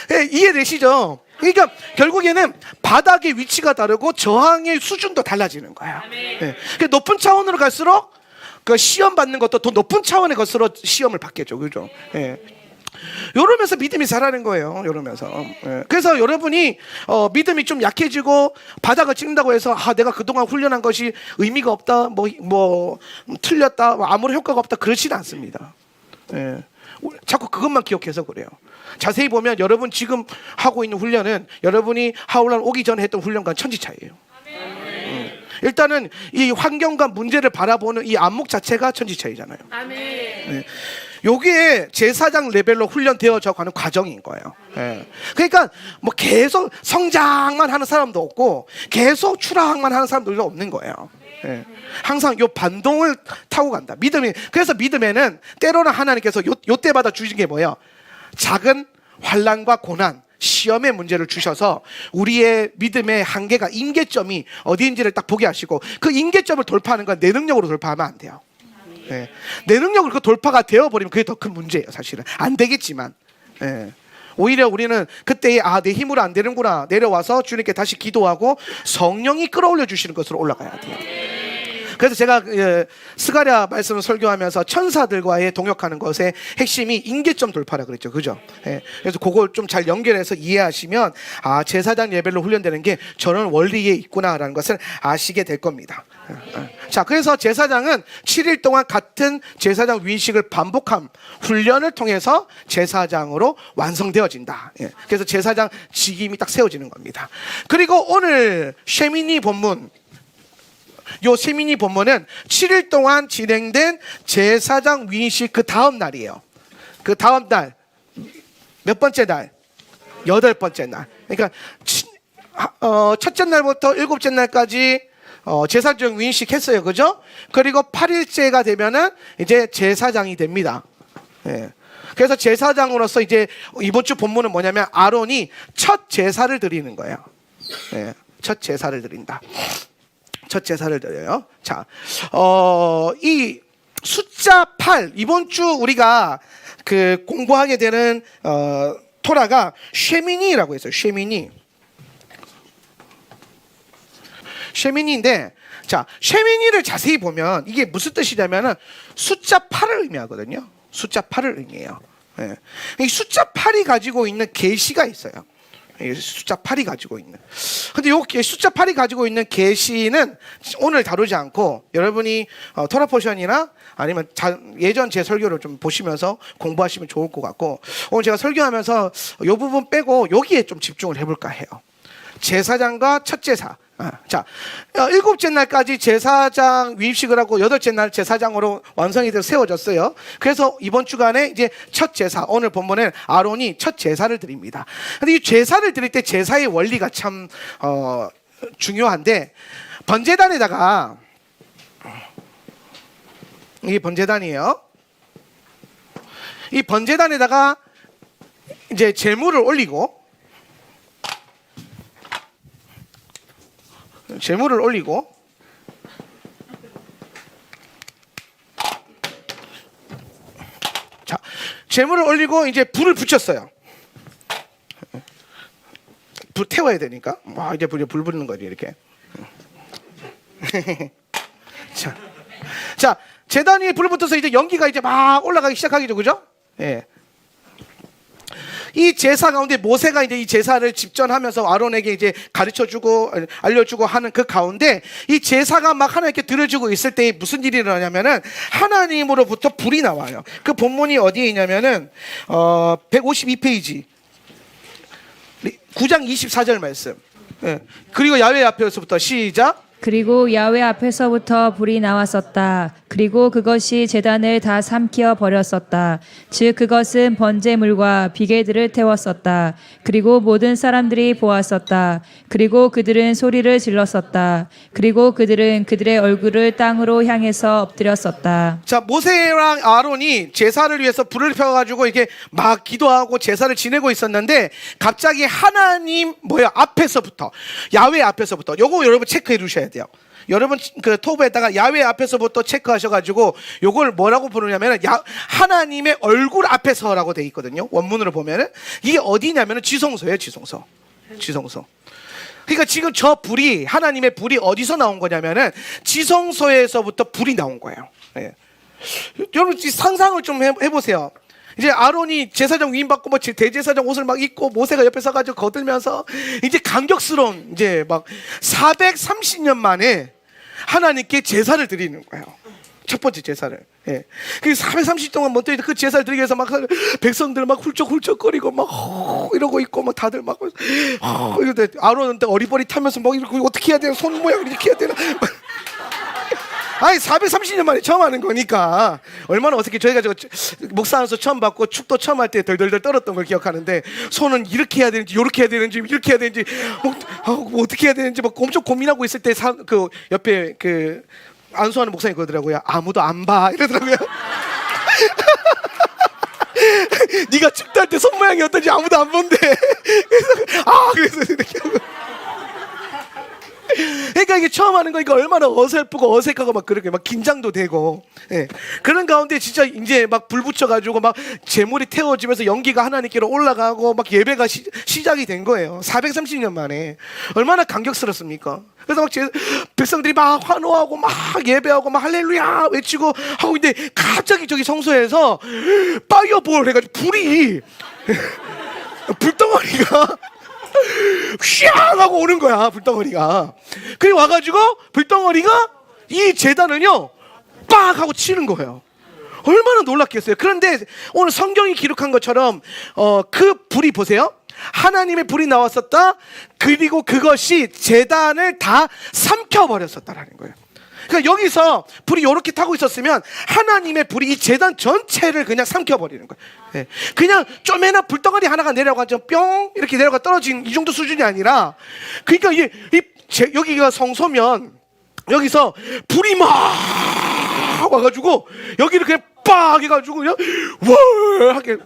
네, 이해되시죠? 그러니까 결국에는 바닥의 위치가 다르고 저항의 수준도 달라지는 거야. 네. 높은 차원으로 갈수록 그 시험 받는 것도 더 높은 차원에 갈수록 시험을 받겠죠, 그죠? 네. 이러면서 믿음이 자라는 거예요. 이러면서. 네. 그래서 여러분이 믿음이 좀 약해지고 바닥을 찍는다고 해서 내가 그동안 훈련한 것이 의미가 없다, 뭐 틀렸다, 아무런 효과가 없다, 그렇지는 않습니다. 네. 자꾸 그것만 기억해서 그래요. 자세히 보면 여러분 지금 하고 있는 훈련은 여러분이 하울란 오기 전에 했던 훈련과는 천지 차이예요. 일단은 이 환경과 문제를 바라보는 이 안목 자체가 천지 차이잖아요. 네. 여기에 제사장 레벨로 훈련되어져 가는 과정인 거예요. 네. 그러니까 뭐 계속 성장만 하는 사람도 없고 계속 추락만 하는 사람도 없는 거예요. 네. 항상 요 반동을 타고 간다. 믿음이. 그래서 믿음에는 때로는 하나님께서 요 때마다 주신 게 뭐예요? 작은 환난과 고난, 시험의 문제를 주셔서 우리의 믿음의 한계가, 임계점이 어디인지를 딱 보게 하시고 그 임계점을 돌파하는 건 내 능력으로 돌파하면 안 돼요. 네. 내 능력으로 그 돌파가 되어버리면 그게 더 큰 문제예요. 사실은 안 되겠지만. 네. 오히려 우리는 그때에 내 힘으로 안 되는구나 내려와서 주님께 다시 기도하고 성령이 끌어올려 주시는 것으로 올라가야 돼요. 그래서 제가 스가랴 말씀을 설교하면서 천사들과의 동역하는 것의 핵심이 임계점 돌파라 그랬죠, 그죠? 예. 그래서 그걸 좀 잘 연결해서 이해하시면 제사장 레벨로 훈련되는 게 저런 원리에 있구나라는 것을 아시게 될 겁니다. 자, 그래서 제사장은 7일 동안 같은 제사장 위식을 반복함 훈련을 통해서 제사장으로 완성되어진다. 예. 그래서 제사장 직임이 딱 세워지는 겁니다. 그리고 오늘 쉐미니 본문, 요 세미니 본문은 7일 동안 진행된 제사장 위식 그 다음 날이에요. 그 다음 날, 몇 번째 날? 8번째 날. 그러니까 첫째 날부터 7째 날까지 제사장 위식 했어요, 그죠? 그리고 8일째가 되면은 이제 제사장이 됩니다. 예. 그래서 제사장으로서 이제 이번 주 본문은 뭐냐면 아론이 첫 제사를 드리는 거예요. 예. 첫 제사를 드린다. 첫 제사를 드려요. 자, 이 숫자 8, 이번 주 우리가 그 공부하게 되는 토라가 쉐미니라고 했어요. 쉐미니인데, 자, 쉐미니를 자세히 보면 이게 무슨 뜻이냐면은 숫자 8을 의미하거든요. 숫자 8을 의미해요. 예. 이 숫자 8이 가지고 있는 계시가 있어요. 숫자 8이 가지고 있는. 근데 요 숫자 8이 가지고 있는 계시는 오늘 다루지 않고 여러분이 토라 포션이나 아니면 예전 제 설교를 좀 보시면서 공부하시면 좋을 것 같고, 오늘 제가 설교하면서 요 부분 빼고 여기에 좀 집중을 해볼까 해요. 제사장과 첫 제사. 자, 7째 날까지 제사장 위임식을 하고 8째 날 제사장으로 완성이 돼서 세워졌어요. 그래서 이번 주간에 이제 첫 제사, 오늘 본문에 아론이 첫 제사를 드립니다. 근데 이 제사를 드릴 때 제사의 원리가 참 중요한데, 번제단에다가, 이게 번제단이에요. 이 번제단에다가 이제 제물을 올리고, 제물을 올리고, 자, 제물을 올리고 이제 불을 붙였어요. 불 태워야 되니까. 와, 이제 불 붙는 거지 이렇게. 자, 제단 위에 불을 붙어서 이제 연기가 이제 막 올라가기 시작하겠죠, 그죠? 예. 이 제사 가운데 모세가 이제 이 제사를 집전하면서 아론에게 이제 가르쳐주고 알려주고 하는 그 가운데 이 제사가 막 하나님께 드려지고 있을 때 무슨 일이 일어나냐면은 하나님으로부터 불이 나와요. 그 본문이 어디에 있냐면은 152페이지 9장 24절 말씀. 예. 그리고 야훼 앞에서부터 시작. 그리고 야훼 앞에서부터 불이 나왔었다. 그리고 그것이 제단을 다 삼켜 버렸었다. 즉 그것은 번제물과 비계들을 태웠었다. 그리고 모든 사람들이 보았었다. 그리고 그들은 소리를 질렀었다. 그리고 그들은 그들의 얼굴을 땅으로 향해서 엎드렸었다. 자, 모세랑 아론이 제사를 위해서 불을 펴가지고 이렇게 막 기도하고 제사를 지내고 있었는데 갑자기 하나님 앞에서부터, 야훼 앞에서부터, 요거 여러분 체크해 두셔야 돼요. 여러분 그 토브에다가 야훼 앞에서부터 체크하셔가지고 요걸 뭐라고 부르냐면은 하나님의 얼굴 앞에서라고 돼 있거든요. 원문으로 보면은 이게 어디냐면은 지성소예요. 지성소. 그러니까 지금 저 불이, 하나님의 불이 어디서 나온 거냐면은 지성소에서부터 불이 나온 거예요. 예. 여러분 상상을 좀 해보세요. 이제 아론이 제사장 위임받고 뭐 대제사장 옷을 막 입고 모세가 옆에 서가지고 거들면서 이제 감격스러운 이제 막 430년 만에 하나님께 제사를 드리는 거예요. 첫 번째 제사를. 예. 그 430 동안 못 드리는데 그 제사를 드리기 위해서 막 백성들 막 훌쩍훌쩍거리고 막 이러고 있고 막 다들 막 이러는데 아론은 어리버리타면서 뭐 이렇게 어떻게 해야 되나, 손 모양을 이렇게 해야 되나. 아니 430년 만에 처음 하는 거니까 얼마나 어떻게, 저희가 저 목사 안에서 처음 받고 축도 처음 할 때 덜덜덜 떨었던 걸 기억하는데 손은 이렇게 해야 되는지 이렇게 해야 되는지 이렇게 해야 되는지 뭐 어떻게 해야 되는지 막 엄청 고민하고 있을 때 그 옆에 그 안수하는 목사님 그러더라고요. 아무도 안 봐 이러더라고요. 네가 축도할 때 손 모양이 어떤지 아무도 안 본대. 그래서 이렇게 하고. 그러니까 이게 처음 하는 거니까 얼마나 어설프고 어색하고 막 그렇게 막 긴장도 되고, 예. 그런 가운데 진짜 이제 막 불 붙여가지고 막 제물이 태워지면서 연기가 하나님께로 올라가고 막 예배가 시작이 된 거예요. 430년 만에. 얼마나 감격스럽습니까? 그래서 막 백성들이 막 환호하고 막 예배하고 막 할렐루야 외치고 하고 있는데 갑자기 저기 성소에서 파이어볼 해가지고 불이 불덩어리가 휘앙 하고 오는 거야, 불덩어리가. 그리고 와가지고 불덩어리가 이 제단을요 빡 하고 치는 거예요. 얼마나 놀랐겠어요. 그런데 오늘 성경이 기록한 것처럼 그 불이 보세요, 하나님의 불이 나왔었다. 그리고 그것이 제단을 다 삼켜버렸었다라는 거예요. 그러니까 여기서 불이 이렇게 타고 있었으면 하나님의 불이 이 제단 전체를 그냥 삼켜버리는 거예요. 네. 그냥 쪼매나 불덩어리 하나가 내려가죠, 뿅 이렇게 내려가 떨어진 이 정도 수준이 아니라, 그러니까 여기가 성소면 여기서 불이 막 와가지고 여기를 그냥 빡 해가지고 그냥 월 하게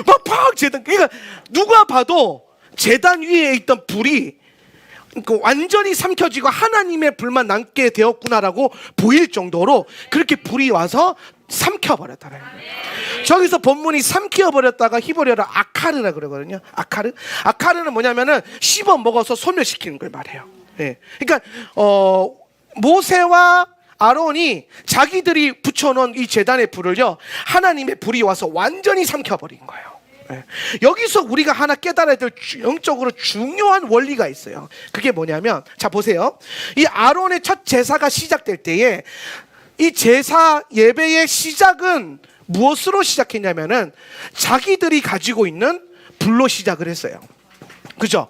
막 제단, 그러니까 누가 봐도 제단 위에 있던 불이 완전히 삼켜지고 하나님의 불만 남게 되었구나라고 보일 정도로 그렇게 불이 와서 삼켜버렸다는 거예요. 저기서 본문이 삼켜버렸다가 히브리어로 아카르라 그러거든요. 아카르는 뭐냐면은 씹어 먹어서 소멸시키는 걸 말해요. 예. 그러니까 모세와 아론이 자기들이 붙여놓은 이 제단의 불을요 하나님의 불이 와서 완전히 삼켜버린 거예요. 여기서 우리가 하나 깨달아야 될 영적으로 중요한 원리가 있어요. 그게 뭐냐면, 자 보세요. 이 아론의 첫 제사가 시작될 때에 이 제사 예배의 시작은 무엇으로 시작했냐면은 자기들이 가지고 있는 불로 시작을 했어요. 그죠?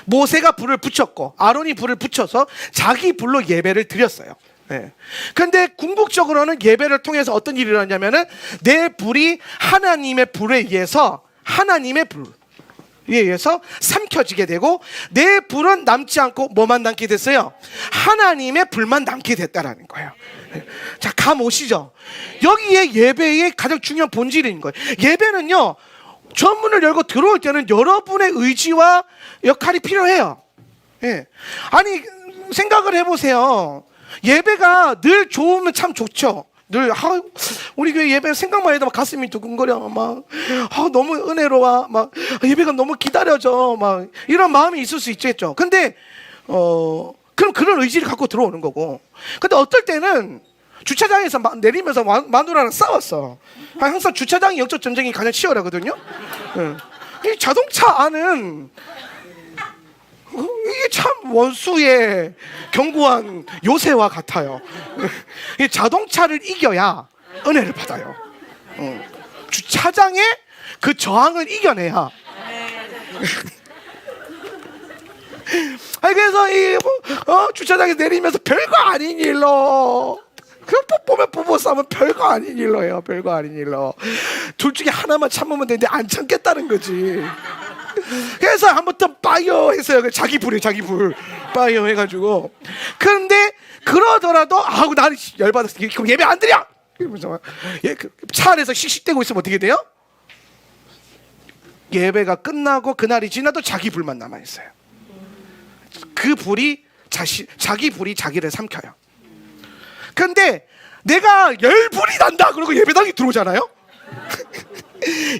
모세가 불을 붙였고 아론이 불을 붙여서 자기 불로 예배를 드렸어요. 근데 궁극적으로는 예배를 통해서 어떤 일이 일어났냐면은 내 불이 하나님의 불에 의해서 삼켜지게 되고 내 불은 남지 않고 뭐만 남게 됐어요? 하나님의 불만 남게 됐다라는 거예요. 자, 감 오시죠? 여기에 예배의 가장 중요한 본질인 거예요. 예배는요, 전문을 열고 들어올 때는 여러분의 의지와 역할이 필요해요. 아니, 생각을 해보세요. 예배가 늘 좋으면 참 좋죠. 늘 우리 교회 예배 생각만 해도 막 가슴이 두근거려. 막 너무 은혜로워. 막 예배가 너무 기다려져. 막 이런 마음이 있을 수 있겠죠. 근데 그럼 그런 의지를 갖고 들어오는 거고. 근데 어떨 때는 주차장에서 내리면서 마누라랑 싸웠어. 항상 주차장이 영적 전쟁이 가장 치열하거든요. 이 자동차 안은 이게 참 원수의 견고한 요새와 같아요. 이 자동차를 이겨야 은혜를 받아요. 주차장의 그 저항을 이겨내야. 아니 그래서 주차장에 내리면서 별거 아닌 일로 보면 부부 싸움은 별거 아닌 일로 해요. 별거 아닌 일로. 둘 중에 하나만 참으면 되는데 안 참겠다는 거지. 그래서 한번더 파이어 했어요. 자기 불 파이어 해가지고. 그런데 그러더라도 나는 열받았어. 그럼 예배 안 드려. 이러면서 차 안에서 씩씩대고 있으면 어떻게 돼요? 예배가 끝나고 그날이 지나도 자기 불만 남아 있어요. 그 불이 자기 불이 자기를 삼켜요. 근데 내가 열불이 난다 그러고 예배당에 들어오잖아요.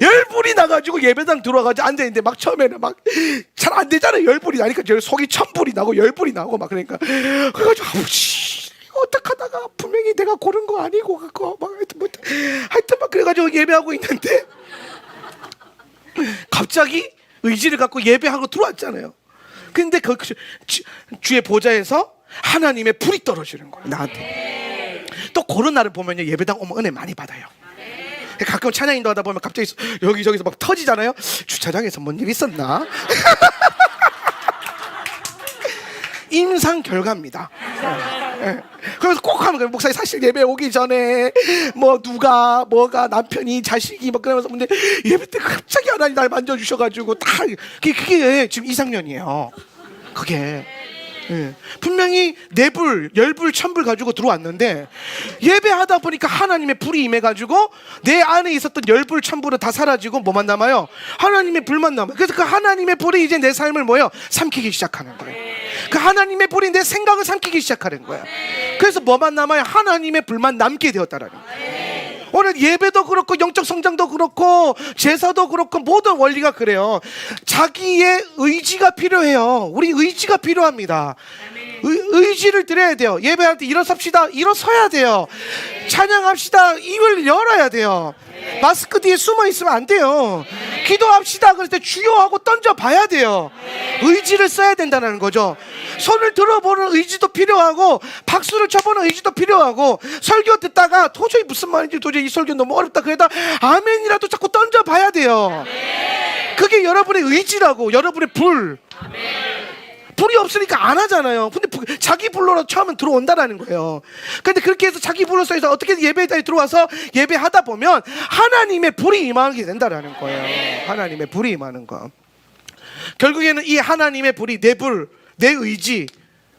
열불이 나가지고 예배당 들어와가지고 앉아있는데 막 처음에는 막 잘 안 되잖아요. 열불이 나니까 속이 천불이 나고 열불이 나고 막 그러니까 그래가지고 어떡하다가 분명히 내가 고른 거 아니고 그거 막 하여튼 막 그래가지고 예배하고 있는데 갑자기 의지를 갖고 예배하고 들어왔잖아요. 근데 그 주의 보좌에서 하나님의 불이 떨어지는 거예요. 나한테. 또 그런 날을 보면요, 예배당 오면 은혜 많이 받아요. 가끔 찬양 인도하다 보면 갑자기 여기저기서 막 터지잖아요. 주차장에서 뭔 일 있었나? 임상 결과입니다. 그래서 꼭 하면 목사님 사실 예배 오기 전에 뭐가 남편이 자식이 막 그러면서 근데 예배 때 갑자기 하나님 날 만져주셔가지고 다 그게 지금 이상년이에요. 그게. 분명히 내불, 열불, 천불 가지고 들어왔는데 예배하다 보니까 하나님의 불이 임해가지고 내 안에 있었던 열불, 천불은 다 사라지고 뭐만 남아요? 하나님의 불만 남아요. 그래서 그 하나님의 불이 이제 내 삶을 삼키기 시작하는 거예요. 그 하나님의 불이 내 생각을 삼키기 시작하는 거예요. 그래서 뭐만 남아요? 하나님의 불만 남게 되었다라는 거예요. 오늘 예배도 그렇고 영적 성장도 그렇고 제사도 그렇고 모든 원리가 그래요. 자기의 의지가 필요해요. 우리 의지가 필요합니다. 의지를 드려야 돼요. 예배할 때 일어섭시다. 일어서야 돼요. 찬양합시다. 입을 열어야 돼요. 마스크 뒤에 숨어 있으면 안 돼요. 기도합시다. 그럴 때 주여하고 던져봐야 돼요. 의지를 써야 된다는 거죠. 손을 들어보는 의지도 필요하고 박수를 쳐보는 의지도 필요하고 설교 듣다가 도저히 무슨 말인지 도저히 이 설교 너무 어렵다 그러다 아멘이라도 자꾸 던져봐야 돼요. 그게 여러분의 의지라고. 여러분의 불이 없으니까 안 하잖아요. 근데 자기 불로라도 처음엔 들어온다라는 거예요. 근데 그렇게 해서 자기 불로 써서 어떻게 예배에 들어와서 예배하다 보면 하나님의 불이 임하게 된다라는 거예요. 하나님의 불이 임하는 거. 결국에는 이 하나님의 불이 내 불, 내 의지,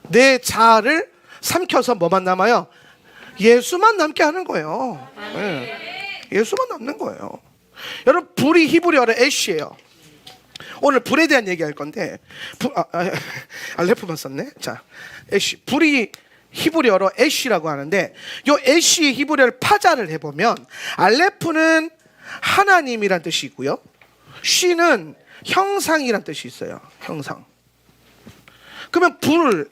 내 자아를 삼켜서 뭐만 남아요? 예수만 남게 하는 거예요. 예수만 남는 거예요. 여러분, 불이 히브리어로 애쉬예요. 오늘 불에 대한 얘기할 건데 알레프만 썼네. 자, 애쉬. 불이 히브리어로 애쉬라고 하는데 요 애쉬의 히브리어를 파자를 해보면 알레프는 하나님이란 뜻이 있고요, 쉬는 형상이란 뜻이 있어요. 형상. 그러면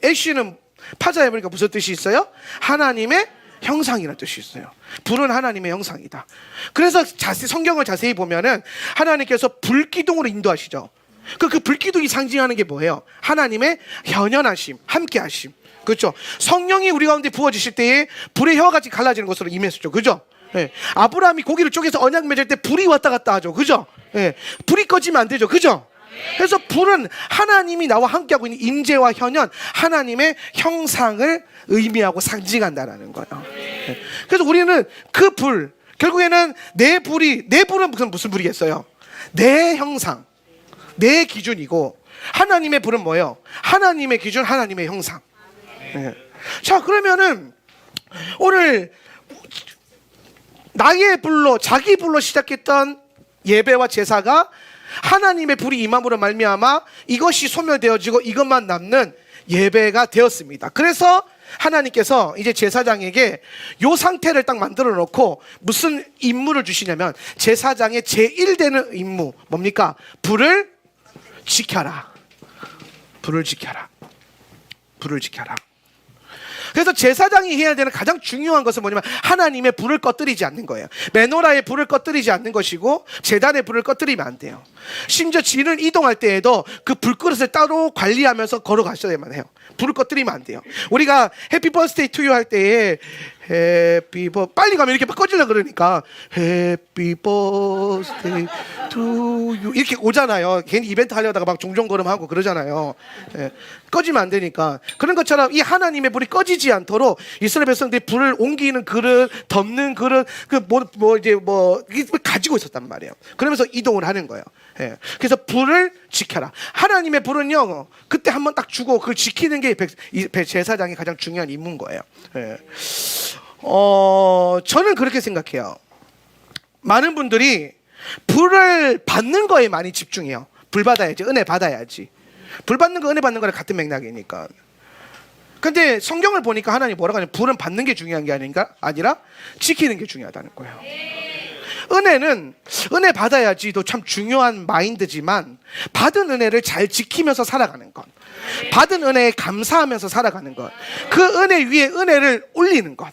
애쉬는 파자 해보니까 무슨 뜻이 있어요? 하나님의 형상이라는 뜻이 있어요. 불은 하나님의 형상이다. 그래서 성경을 자세히 보면은 하나님께서 불기둥으로 인도하시죠. 그 불기둥이 상징하는 게 뭐예요? 하나님의 현현하심, 함께하심. 그렇죠? 성령이 우리 가운데 부어지실 때에 불의 혀와 같이 갈라지는 것으로 임했었죠. 그죠? 예. 아브라함이 고기를 쪼개서 언약 맺을 때 불이 왔다 갔다 하죠. 그죠? 예. 불이 꺼지면 안 되죠. 그죠? 그래서 불은 하나님이 나와 함께하고 있는 임재와 현현, 하나님의 형상을 의미하고 상징한다라는 거예요. 예. 그래서 우리는 그 불, 결국에는 내 불은 무슨 불이겠어요? 내 형상, 내 기준이고, 하나님의 불은 뭐예요? 하나님의 기준, 하나님의 형상. 예. 자, 그러면은 오늘 나의 불로, 자기 불로 시작했던 예배와 제사가 하나님의 불이 임함으로 말미암아 이것이 소멸되어지고 이것만 남는 예배가 되었습니다. 그래서 하나님께서 이제 제사장에게 요 상태를 딱 만들어 놓고 무슨 임무를 주시냐면, 제사장의 제1되는 임무 뭡니까? 불을 지켜라. 불을 지켜라. 불을 지켜라. 그래서 제사장이 해야 되는 가장 중요한 것은 뭐냐면 하나님의 불을 꺼뜨리지 않는 거예요. 메노라의 불을 꺼뜨리지 않는 것이고, 제단의 불을 꺼뜨리면 안 돼요. 심지어 진을 이동할 때에도 그 불그릇을 따로 관리하면서 걸어가셔야만 해요. 불을 꺼뜨리면 안 돼요. 우리가 해피 버스데이 투 유 할 때에 빨리 가면 이렇게 막 꺼지려고 그러니까 해피 버스데이 투 유 이렇게 오잖아요. 괜히 이벤트 하려다가 막 종종걸음하고 그러잖아요. 예. 꺼지면 안 되니까. 그런 것처럼 이 하나님의 불이 꺼지지 않도록 이스라엘 백성들이 불을 옮기는 그릇, 덮는 그릇, 가지고 있었단 말이에요. 그러면서 이동을 하는 거예요. 예. 그래서 불을 지켜라. 하나님의 불은요, 그때 한번 딱 주고 그걸 지키는 게 제사장의 가장 중요한 임무인 거예요. 예. 저는 그렇게 생각해요. 많은 분들이 불을 받는 거에 많이 집중해요. 불 받아야지, 은혜 받아야지. 불 받는 거, 은혜 받는 거랑 같은 맥락이니까. 근데 성경을 보니까 하나님이 뭐라고 하냐면, 불은 받는 게 중요한 게 아니라 지키는 게 중요하다는 거예요. 은혜는 은혜 받아야지도 참 중요한 마인드지만, 받은 은혜를 잘 지키면서 살아가는 것, 받은 은혜에 감사하면서 살아가는 것, 그 은혜 위에 은혜를 올리는 것,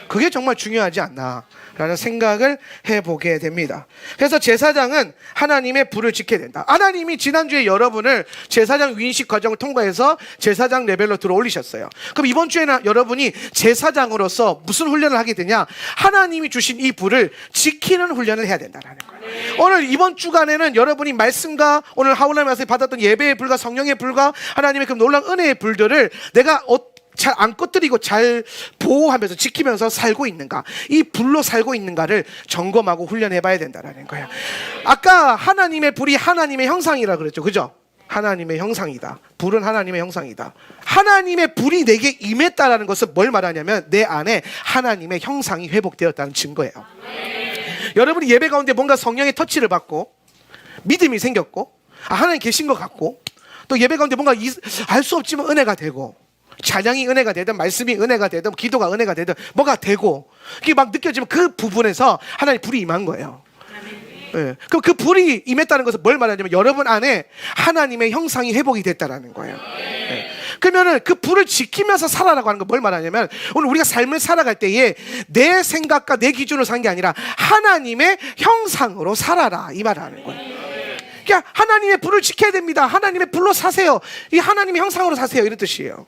그게 정말 중요하지 않나라는 생각을 해보게 됩니다. 그래서 제사장은 하나님의 불을 지켜야 된다. 하나님이 지난주에 여러분을 제사장 위인식 과정을 통과해서 제사장 레벨로 들어 올리셨어요. 그럼 이번 주에는 여러분이 제사장으로서 무슨 훈련을 하게 되냐? 하나님이 주신 이 불을 지키는 훈련을 해야 된다는 거예요. 오늘 이번 주간에는 여러분이 말씀과 오늘 하울라면서 받았던 예배의 불과 성령의 불과 하나님의 그 놀라운 은혜의 불들을 내가 잘 안 꺼뜨리고 잘 보호하면서 지키면서 살고 있는가, 이 불로 살고 있는가를 점검하고 훈련해 봐야 된다는 거예요. 아까 하나님의 불이 하나님의 형상이라 그랬죠. 그죠? 하나님의 형상이다. 불은 하나님의 형상이다. 하나님의 불이 내게 임했다라는 것은 뭘 말하냐면, 내 안에 하나님의 형상이 회복되었다는 증거예요. 여러분이 예배 가운데 뭔가 성령의 터치를 받고 믿음이 생겼고, 하나님 계신 것 같고, 또 예배 가운데 뭔가 알 수 없지만 은혜가 되고, 찬양이 은혜가 되든 말씀이 은혜가 되든 기도가 은혜가 되든 뭐가 되고, 그게 막 느껴지면 그 부분에서 하나님 불이 임한 거예요. 예. 그럼 그 불이 임했다는 것은 뭘 말하냐면, 여러분 안에 하나님의 형상이 회복이 됐다라는 거예요. 예. 그러면은 그 불을 지키면서 살아라고 하는 건 뭘 말하냐면, 오늘 우리가 삶을 살아갈 때에 내 생각과 내 기준으로 사는 게 아니라 하나님의 형상으로 살아라, 이 말을 하는 거예요. 그러니까 하나님의 불을 지켜야 됩니다. 하나님의 불로 사세요. 이 하나님의 형상으로 사세요, 이런 뜻이에요.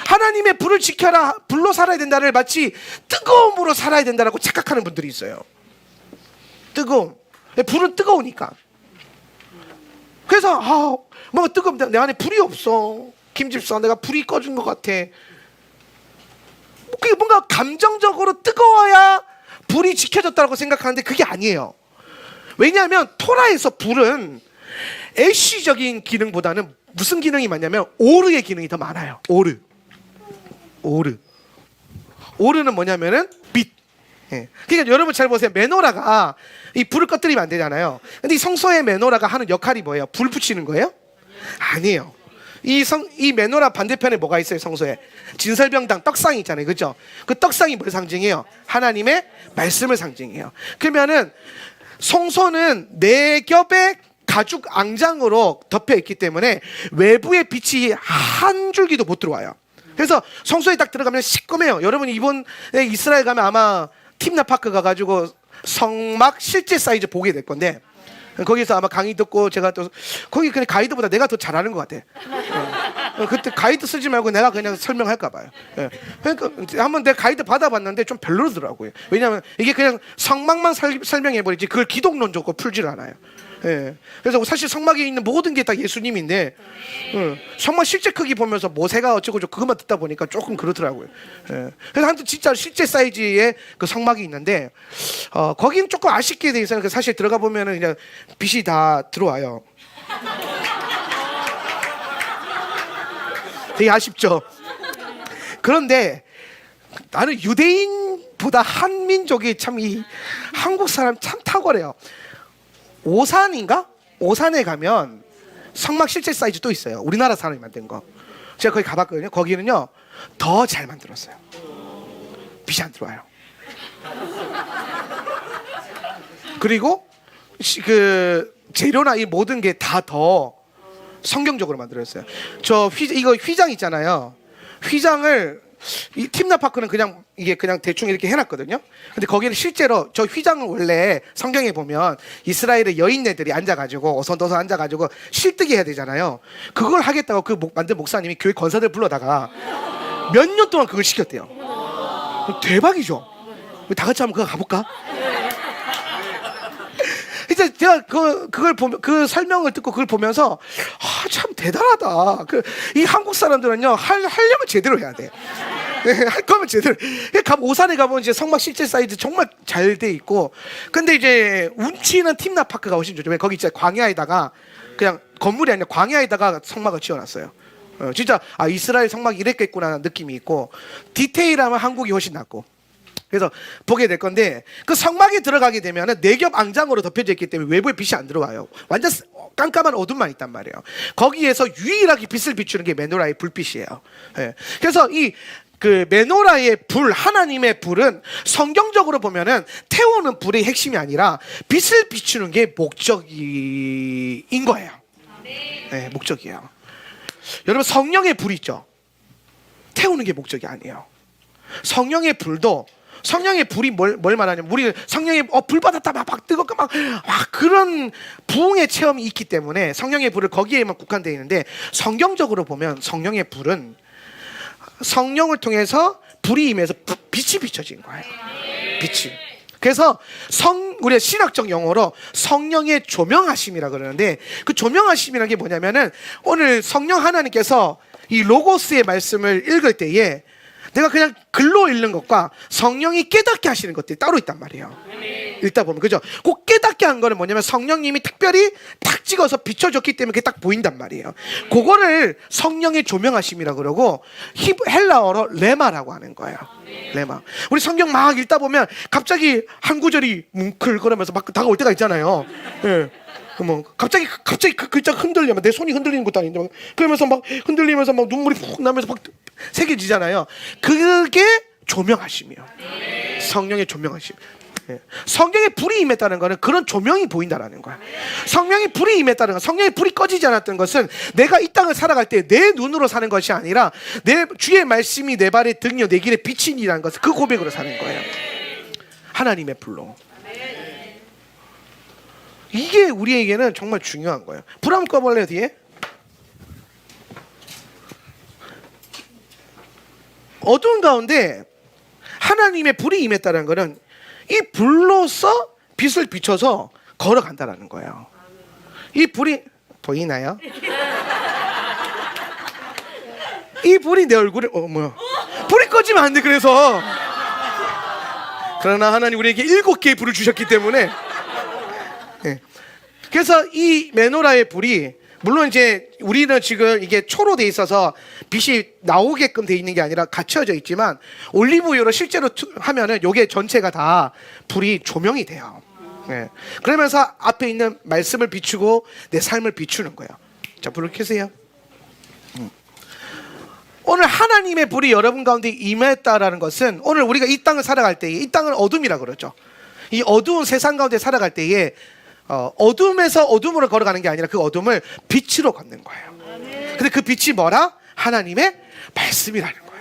하나님의 불을 지켜라, 불로 살아야 된다를 마치 뜨거움으로 살아야 된다라고 착각하는 분들이 있어요. 뜨거움. 불은 뜨거우니까. 그래서 뭔가 뜨겁다, 내 안에 불이 없어, 김집사 내가 불이 꺼진 것 같아. 그게 뭔가 감정적으로 뜨거워야 불이 지켜졌다고 생각하는데 그게 아니에요. 왜냐하면 토라에서 불은 애쉬적인 기능보다는 무슨 기능이 많냐면 오르의 기능이 더 많아요. 오르는 뭐냐면은 빛. 예. 그러니까 여러분 잘 보세요. 메노라가 이 불을 꺼뜨리면 안 되잖아요. 근데 이 성소의 메노라가 하는 역할이 뭐예요? 불 붙이는 거예요? 아니에요. 이 메노라 반대편에 뭐가 있어요? 성소에 진설병당 떡상이 있잖아요. 그죠? 그 떡상이 뭘 상징해요? 하나님의 말씀을 상징해요. 그러면은 성소는 네 겹의 가죽 앙장으로 덮여 있기 때문에 외부의 빛이 한 줄기도 못 들어와요. 그래서 성소에 딱 들어가면 시꺼매요. 여러분 이번에 이스라엘 가면 아마 팀나파크 가가지고 성막 실제 사이즈 보게 될 건데, 거기서 아마 강의 듣고 제가 또 거기 그냥 가이드보다 내가 더 잘하는 것 같아. 그때 가이드 쓰지 말고 내가 그냥 설명할까 봐요. 그러니까 한번 내가 가이드 받아봤는데 좀 별로더라고요. 왜냐하면 이게 그냥 성막만 설명해버리지 그걸 기독론적으로 풀지를 않아요. 그래서 사실 성막에 있는 모든 게 다 예수님인데, 성막 실제 크기 보면서 모세가 어쩌고 저쩌고 그것만 듣다 보니까 조금 그렇더라고요. 그래서 한때 진짜 실제 사이즈의 그 성막이 있는데, 거기는 조금 아쉽게 돼 있어요. 사실 들어가 보면은 그냥 빛이 다 들어와요. 되게 아쉽죠. 그런데 나는 유대인보다 한민족이 참 이 한국 사람 참 탁월해요. 오산인가? 오산에 가면 성막 실제 사이즈 또 있어요. 우리나라 사람이 만든 거. 제가 거기 가봤거든요. 거기는요 더 잘 만들었어요. 빛이 안 들어와요. 그리고 그 재료나 이 모든 게 다 더 성경적으로 만들었어요. 이거 휘장 있잖아요. 휘장을 이 팀나파크는 그냥 이게 그냥 대충 이렇게 해놨거든요. 근데 거기는 실제로 저 휘장을 원래 성경에 보면 이스라엘의 여인네들이 앉아가지고 어선도서 앉아가지고 실뜨기 해야 되잖아요. 그걸 하겠다고 그 만든 목사님이 교회 권사들 불러다가 몇 년 동안 그걸 시켰대요. 대박이죠. 다 같이 한번 그거 가볼까? 이제 제가 그걸 보면 그 설명을 듣고 그걸 보면서 참 대단하다. 이 한국 사람들은요 하려면 제대로 해야 돼. 할 거면 제대로. 오산에 가보면 이제 성막 실제 사이즈 정말 잘 돼 있고, 근데 이제 운치는 팀나파크가 훨씬 좋죠. 거기 진짜 광야에다가 그냥 건물이 아니라 광야에다가 성막을 지어놨어요. 진짜 이스라엘 성막이 이랬겠구나 느낌이 있고, 디테일하면 한국이 훨씬 낫고. 그래서 보게 될 건데, 그 성막에 들어가게 되면은 네겹 앙장으로 덮여져 있기 때문에 외부에 빛이 안 들어와요. 완전 깜깜한 어둠만 있단 말이에요. 거기에서 유일하게 빛을 비추는 게 메노라의 불빛이에요. 그래서 그 메노라의 불, 하나님의 불은 성경적으로 보면은 태우는 불의 핵심이 아니라 빛을 비추는 게 목적인 거예요. 목적이에요. 여러분 성령의 불이 있죠. 태우는 게 목적이 아니에요. 성령의 불도, 성령의 불이 뭘 말하냐면, 우리 성령의 불 받았다 막 뜨겁고 막 그런 부흥의 체험이 있기 때문에 성령의 불을 거기에만 국한되어 있는데, 성경적으로 보면 성령의 불은 성령을 통해서 불이 임해서 빛이 비춰진 거예요. 빛이. 그래서 우리가 신학적 용어로 성령의 조명하심이라 그러는데, 그 조명하심이라는 게 뭐냐면은, 오늘 성령 하나님께서 이 로고스의 말씀을 읽을 때에 내가 그냥 글로 읽는 것과 성령이 깨닫게 하시는 것들이 따로 있단 말이에요. 읽다 보면, 그죠? 꼭 깨닫게 한 거는 뭐냐면 성령님이 특별히 탁 찍어서 비춰줬기 때문에 그게 딱 보인단 말이에요. 그거를 성령의 조명하심이라고 그러고, 헬라어로 레마라고 하는 거예요. 레마. 우리 성경 막 읽다 보면 갑자기 한 구절이 뭉클거리면서 막 다가올 때가 있잖아요. 갑자기 그 글자가 흔들리면, 내 손이 흔들리는 것도 아닌데 그러면서 막 흔들리면서 막 눈물이 푹 나면서 막 새겨지잖아요. 그게 조명하심이에요. 성령의 조명하심. 성령의 불이 임했다는 것은 그런 조명이 보인다라는 거야. 성령의 불이 임했다는 것, 성령의 불이 꺼지지 않았던 것은 내가 이 땅을 살아갈 때 내 눈으로 사는 것이 아니라 내 주의 말씀이 내 발의 등이요 내 길의 빛이니라는 것을, 그 고백으로 사는 거예요. 하나님의 불로. 이게 우리에게는 정말 중요한 거예요. 불 한번 꺼볼래요, 뒤에? 어두운 가운데 하나님의 불이 임했다는 것은 이 불로서 빛을 비춰서 걸어간다는 거예요. 이 불이 보이나요? 이 불이 내 얼굴에 불이 꺼지면 안 돼. 그래서 그러나 하나님 우리에게 7개의 불을 주셨기 때문에, 그래서 이 메노라의 불이, 물론 이제 우리는 지금 이게 초로 돼 있어서 빛이 나오게끔 돼 있는 게 아니라 갇혀져 있지만, 올리브유로 실제로 하면은 요게 전체가 다 불이 조명이 돼요. 그러면서 앞에 있는 말씀을 비추고 내 삶을 비추는 거예요. 자, 불을 켜세요. 오늘 하나님의 불이 여러분 가운데 임했다라는 것은, 오늘 우리가 이 땅을 살아갈 때에, 이 땅을 어둠이라 그러죠. 이 어두운 세상 가운데 살아갈 때에 어둠에서 어둠으로 걸어가는 게 아니라 그 어둠을 빛으로 걷는 거예요. 근데 그 빛이 뭐라? 하나님의 말씀이라는 거예요.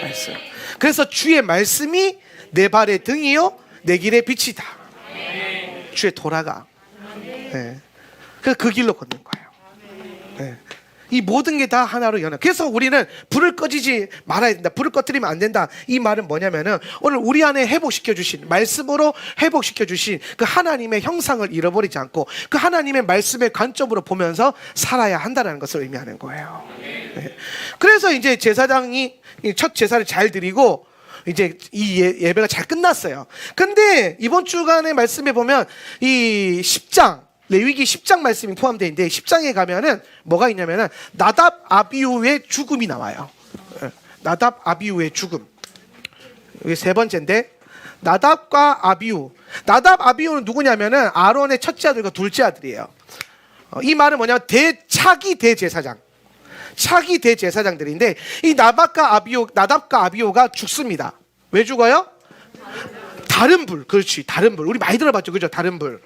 말씀. 그래서 주의 말씀이 내 발의 등이요 내 길의 빛이다. 주의 도라가. 네. 그래서 그 길로 걷는 거예요. 네. 이 모든 게 다 하나로 연합. 그래서 우리는 불을 꺼지지 말아야 된다. 불을 꺼뜨리면 안 된다. 이 말은 뭐냐면은 오늘 우리 안에 회복시켜 주신 말씀으로 회복시켜 주신 그 하나님의 형상을 잃어버리지 않고 그 하나님의 말씀의 관점으로 보면서 살아야 한다는 것을 의미하는 거예요. 네. 그래서 이제 제사장이 첫 제사를 잘 드리고 이제 이 예배가 잘 끝났어요. 근데 이번 주간의 말씀에 보면 이 10장 레위기 10장 말씀이 포함되어 있는데 10장에 가면은 뭐가 있냐면은 나답 아비후의 죽음이 나와요. 나답 아비후의 죽음. 이게 세 번째인데 나답과 아비후. 나답 아비후는 누구냐면은 아론의 첫째 아들과 둘째 아들이에요. 이 말은 뭐냐면 차기 대제사장. 차기 대제사장들인데 이 나답과 아비후가 죽습니다. 왜 죽어요? 다른 불. 그렇지. 다른 불. 우리 많이 들어봤죠. 그죠? 다른 불.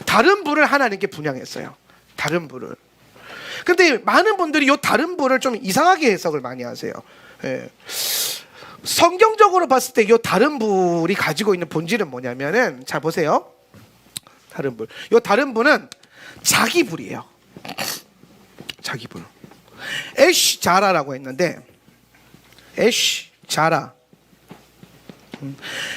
다른 불을 하나님께 분향했어요. 다른 불을. 근데 많은 분들이 이 다른 불을 좀 이상하게 해석을 많이 하세요. 예. 성경적으로 봤을 때 이 다른 불이 가지고 있는 본질은 뭐냐면은 잘 보세요. 다른 불. 이 다른 불은 자기 불이에요. 자기 불. 에쉬 자라라고 했는데 에쉬 자라.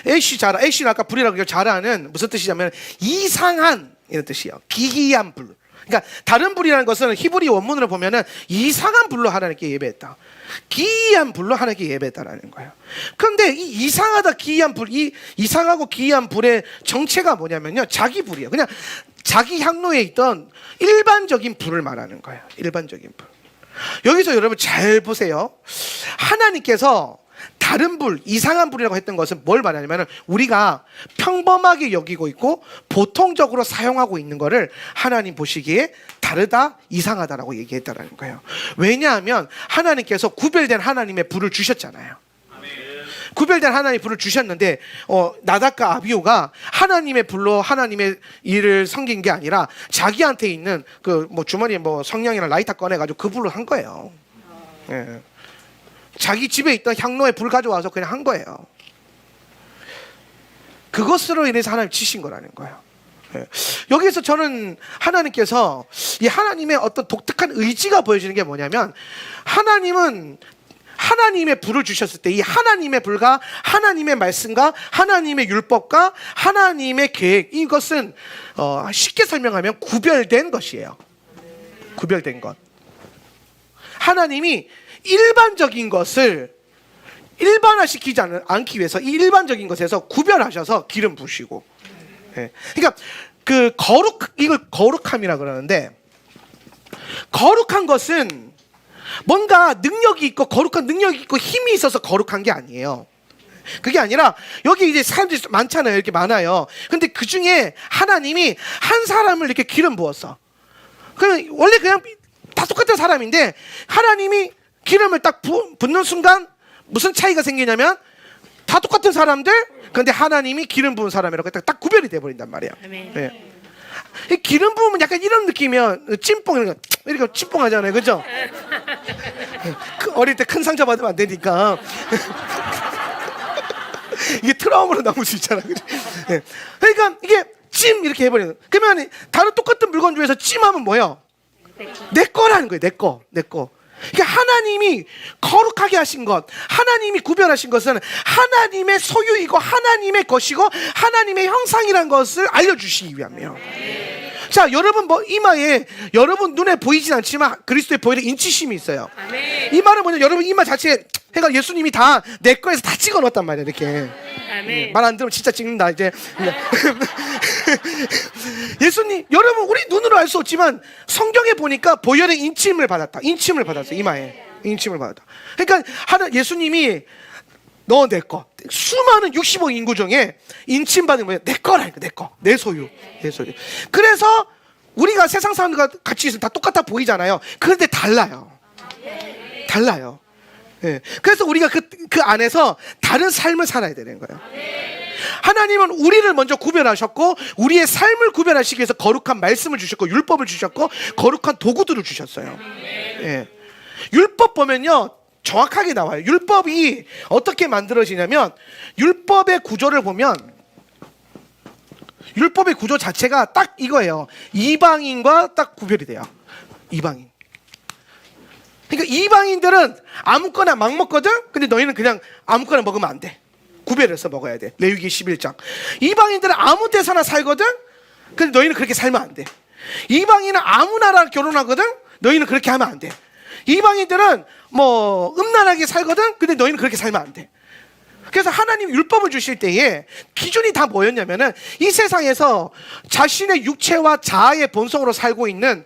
에쉬자라, 에쉬는 아까 불이라고 했죠. 자라는 무슨 뜻이냐면 이상한 이런 뜻이에요. 기이한 불. 그러니까 다른 불이라는 것은 히브리 원문으로 보면은 이상한 불로 하나님께 예배했다. 기이한 불로 하나님께 예배했다라는 거예요. 그런데 이 이상하다 기이한 불, 이 이상하고 기이한 불의 정체가 뭐냐면요, 자기 불이에요. 그냥 자기 향로에 있던 일반적인 불을 말하는 거예요. 일반적인 불. 여기서 여러분 잘 보세요. 하나님께서 다른 불, 이상한 불이라고 했던 것은 뭘 말하냐면 우리가 평범하게 여기고 있고 보통적으로 사용하고 있는 거를 하나님 보시기에 다르다, 이상하다라고 얘기했다라는 거예요. 왜냐하면 하나님께서 구별된 하나님의 불을 주셨잖아요. 구별된 하나님의 불을 주셨는데 나답과 아비후가 하나님의 불로 하나님의 일을 섬긴 게 아니라 자기한테 있는 그 뭐 주머니에 뭐 성냥이나 라이터 꺼내가지고 그 불로 한 거예요. 예. 자기 집에 있던 향로에 불 가져와서 그냥 한 거예요. 그것으로 인해서 하나님 치신 거라는 거예요. 예. 여기서 저는 하나님께서 이 하나님의 어떤 독특한 의지가 보여지는 게 뭐냐면 하나님은 하나님의 불을 주셨을 때 이 하나님의 불과 하나님의 말씀과 하나님의 율법과 하나님의 계획, 이것은 쉽게 설명하면 구별된 것이에요. 구별된 것. 하나님이 일반적인 것을 일반화시키지 않기 위해서 이 일반적인 것에서 구별하셔서 기름 부으시고, 예. 그러니까 이걸 거룩함이라 그러는데, 거룩한 것은 뭔가 능력이 있고 거룩한 능력이 있고 힘이 있어서 거룩한 게 아니에요. 그게 아니라 여기 이제 사람들이 많잖아요. 이렇게 많아요. 근데 그 중에 하나님이 한 사람을 이렇게 기름 부었어. 원래 그냥 다 똑같은 사람인데 하나님이 기름을 딱 붓는 순간 무슨 차이가 생기냐면 다 똑같은 사람들, 근데 하나님이 기름 부은 사람이라고 딱 구별이 돼버린단 말이에요. 네. 기름 부으면 약간 이런 느낌이면 찜뽕 이렇게 찜뽕 하잖아요, 그죠? 어릴 때 큰 상처 받으면 안 되니까 이게 트라우마로 남을 수 있잖아, 그죠? 네. 그러니까 이게 찜 이렇게 해버리는. 그러면 다른 똑같은 물건 중에서 찜하면 뭐예요? 내 거라는 거예요, 내 거. 그러니까 하나님이 거룩하게 하신 것, 하나님이 구별하신 것은 하나님의 소유이고 하나님의 것이고 하나님의 형상이라는 것을 알려주시기 위함이에요. 자, 여러분 이마에 여러분 눈에 보이진 않지만 그리스도의 보혈의 인치심이 있어요. 이 말은 뭐냐, 여러분 이마 자체에 그러니까 예수님이 다 내 거에서 다 찍어 넣었단 말이에요, 이렇게. 말 안 들으면 진짜 찍는다 이제. 예수님, 여러분 우리 눈으로 알 수 없지만 성경에 보니까 보혈의 인침을 받았다. 인침을 받았어요, 이마에. 인침을 받았다. 그러니까 예수님이 너 내 거. 수많은 60억 인구 중에 인침 받은 거예요. 내 거라니까, 내 거. 내 소유. 내 소유. 그래서 우리가 세상 사람들과 같이 있으면 다 똑같아 보이잖아요. 그런데 달라요. 달라요. 예. 그래서 우리가 그 안에서 다른 삶을 살아야 되는 거예요. 하나님은 우리를 먼저 구별하셨고 우리의 삶을 구별하시기 위해서 거룩한 말씀을 주셨고 율법을 주셨고 거룩한 도구들을 주셨어요. 예. 율법 보면요, 정확하게 나와요. 율법이 어떻게 만들어지냐면 율법의 구조를 보면 율법의 구조 자체가 딱 이거예요. 이방인과 딱 구별이 돼요. 이방인. 그러니까 이방인들은 아무거나 막 먹거든. 근데 너희는 그냥 아무거나 먹으면 안 돼. 구별해서 먹어야 돼. 레위기 11장. 이방인들은 아무 데서나 살거든. 근데 너희는 그렇게 살면 안 돼. 이방인은 아무 나라랑 결혼하거든. 너희는 그렇게 하면 안 돼. 이방인들은 뭐 음란하게 살거든. 근데 너희는 그렇게 살면 안 돼. 그래서 하나님 율법을 주실 때에 기준이 다 뭐였냐면은 이 세상에서 자신의 육체와 자아의 본성으로 살고 있는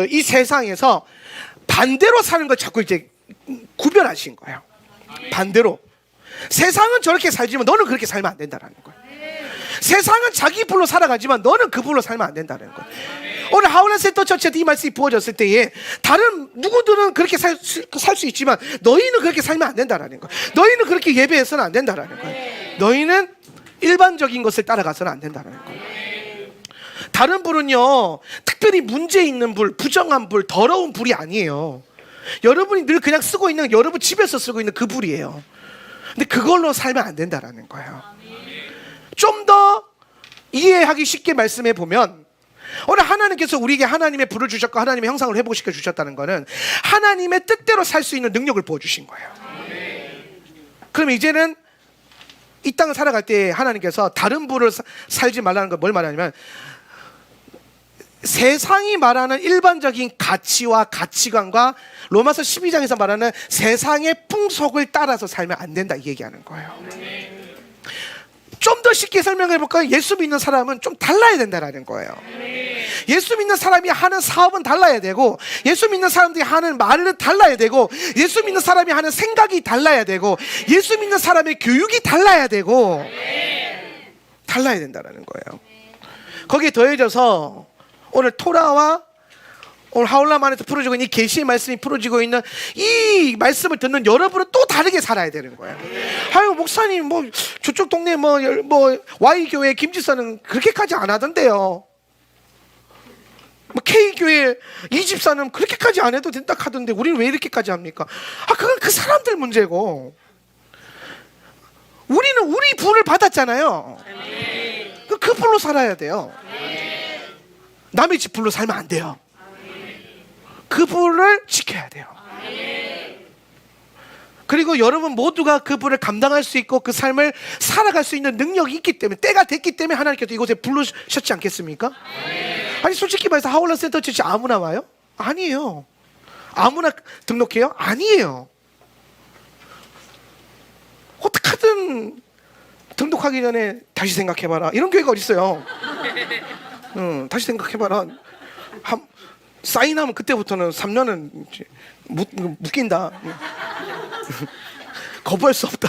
이 세상에서 반대로 사는 걸 자꾸 이제 구별하신 거예요. 반대로. 세상은 저렇게 살지만 너는 그렇게 살면 안 된다라는 거예요. 세상은 자기 불로 살아가지만 너는 그 불로 살면 안 된다는 거예요. 오늘 하울란 센터 처치에도 이 말씀이 부어졌을 때에 다른 누구들은 그렇게 살 수 있지만 너희는 그렇게 살면 안 된다라는 거예요. 너희는 그렇게 예배해서는 안 된다라는 거예요. 너희는 일반적인 것을 따라가서는 안 된다라는 거예요. 다른 불은요, 특별히 문제 있는 불, 부정한 불, 더러운 불이 아니에요. 여러분이 늘 그냥 쓰고 있는, 여러분 집에서 쓰고 있는 그 불이에요. 근데 그걸로 살면 안 된다라는 거예요. 좀 더 이해하기 쉽게 말씀해 보면 오늘 하나님께서 우리에게 하나님의 불을 주셨고 하나님의 형상을 회복시켜 주셨다는 것은 하나님의 뜻대로 살 수 있는 능력을 보여주신 거예요. 그럼 이제는 이 땅을 살아갈 때 하나님께서 다른 불을 살지 말라는 건 뭘 말하냐면 세상이 말하는 일반적인 가치와 가치관과 로마서 12장에서 말하는 세상의 풍속을 따라서 살면 안 된다 이 얘기하는 거예요. 좀 더 쉽게 설명해 볼까요? 예수 믿는 사람은 좀 달라야 된다는 거예요. 예수 믿는 사람이 하는 사업은 달라야 되고 예수 믿는 사람들이 하는 말은 달라야 되고 예수 믿는 사람이 하는 생각이 달라야 되고 예수 믿는 사람의 교육이 달라야 되고 달라야 된다는 거예요. 거기에 더해져서 오늘 토라와 오늘 하울람 안에서 풀어지고 있는 이 계시의 말씀이 풀어지고 있는 이 말씀을 듣는 여러분은 또 다르게 살아야 되는 거예요. 아유 목사님 뭐 저쪽 동네 뭐 Y교회 김집사는 그렇게까지 안 하던데요. 뭐 K교회 이 집사는 그렇게까지 안 해도 된다 하던데 우리는 왜 이렇게까지 합니까? 아 그건 그 사람들 문제고 우리는 우리 불을 받았잖아요. 그 불로 살아야 돼요. 남의 집 불로 살면 안 돼요. 그 불을 지켜야 돼요. 그리고 여러분 모두가 그 불을 감당할 수 있고 그 삶을 살아갈 수 있는 능력이 있기 때문에 때가 됐기 때문에 하나님께서 이곳에 부르셨지 않겠습니까? 아니 솔직히 말해서 하울란 센터 처치 아무나 와요? 아니에요. 아무나 등록해요? 아니에요. 어떻게든 등록하기 전에 다시 생각해봐라 이런 교회가 어딨어요. 다시 생각해봐라. 사인하면 그때부터는 3년은 묶인다. 거부할 수 없다.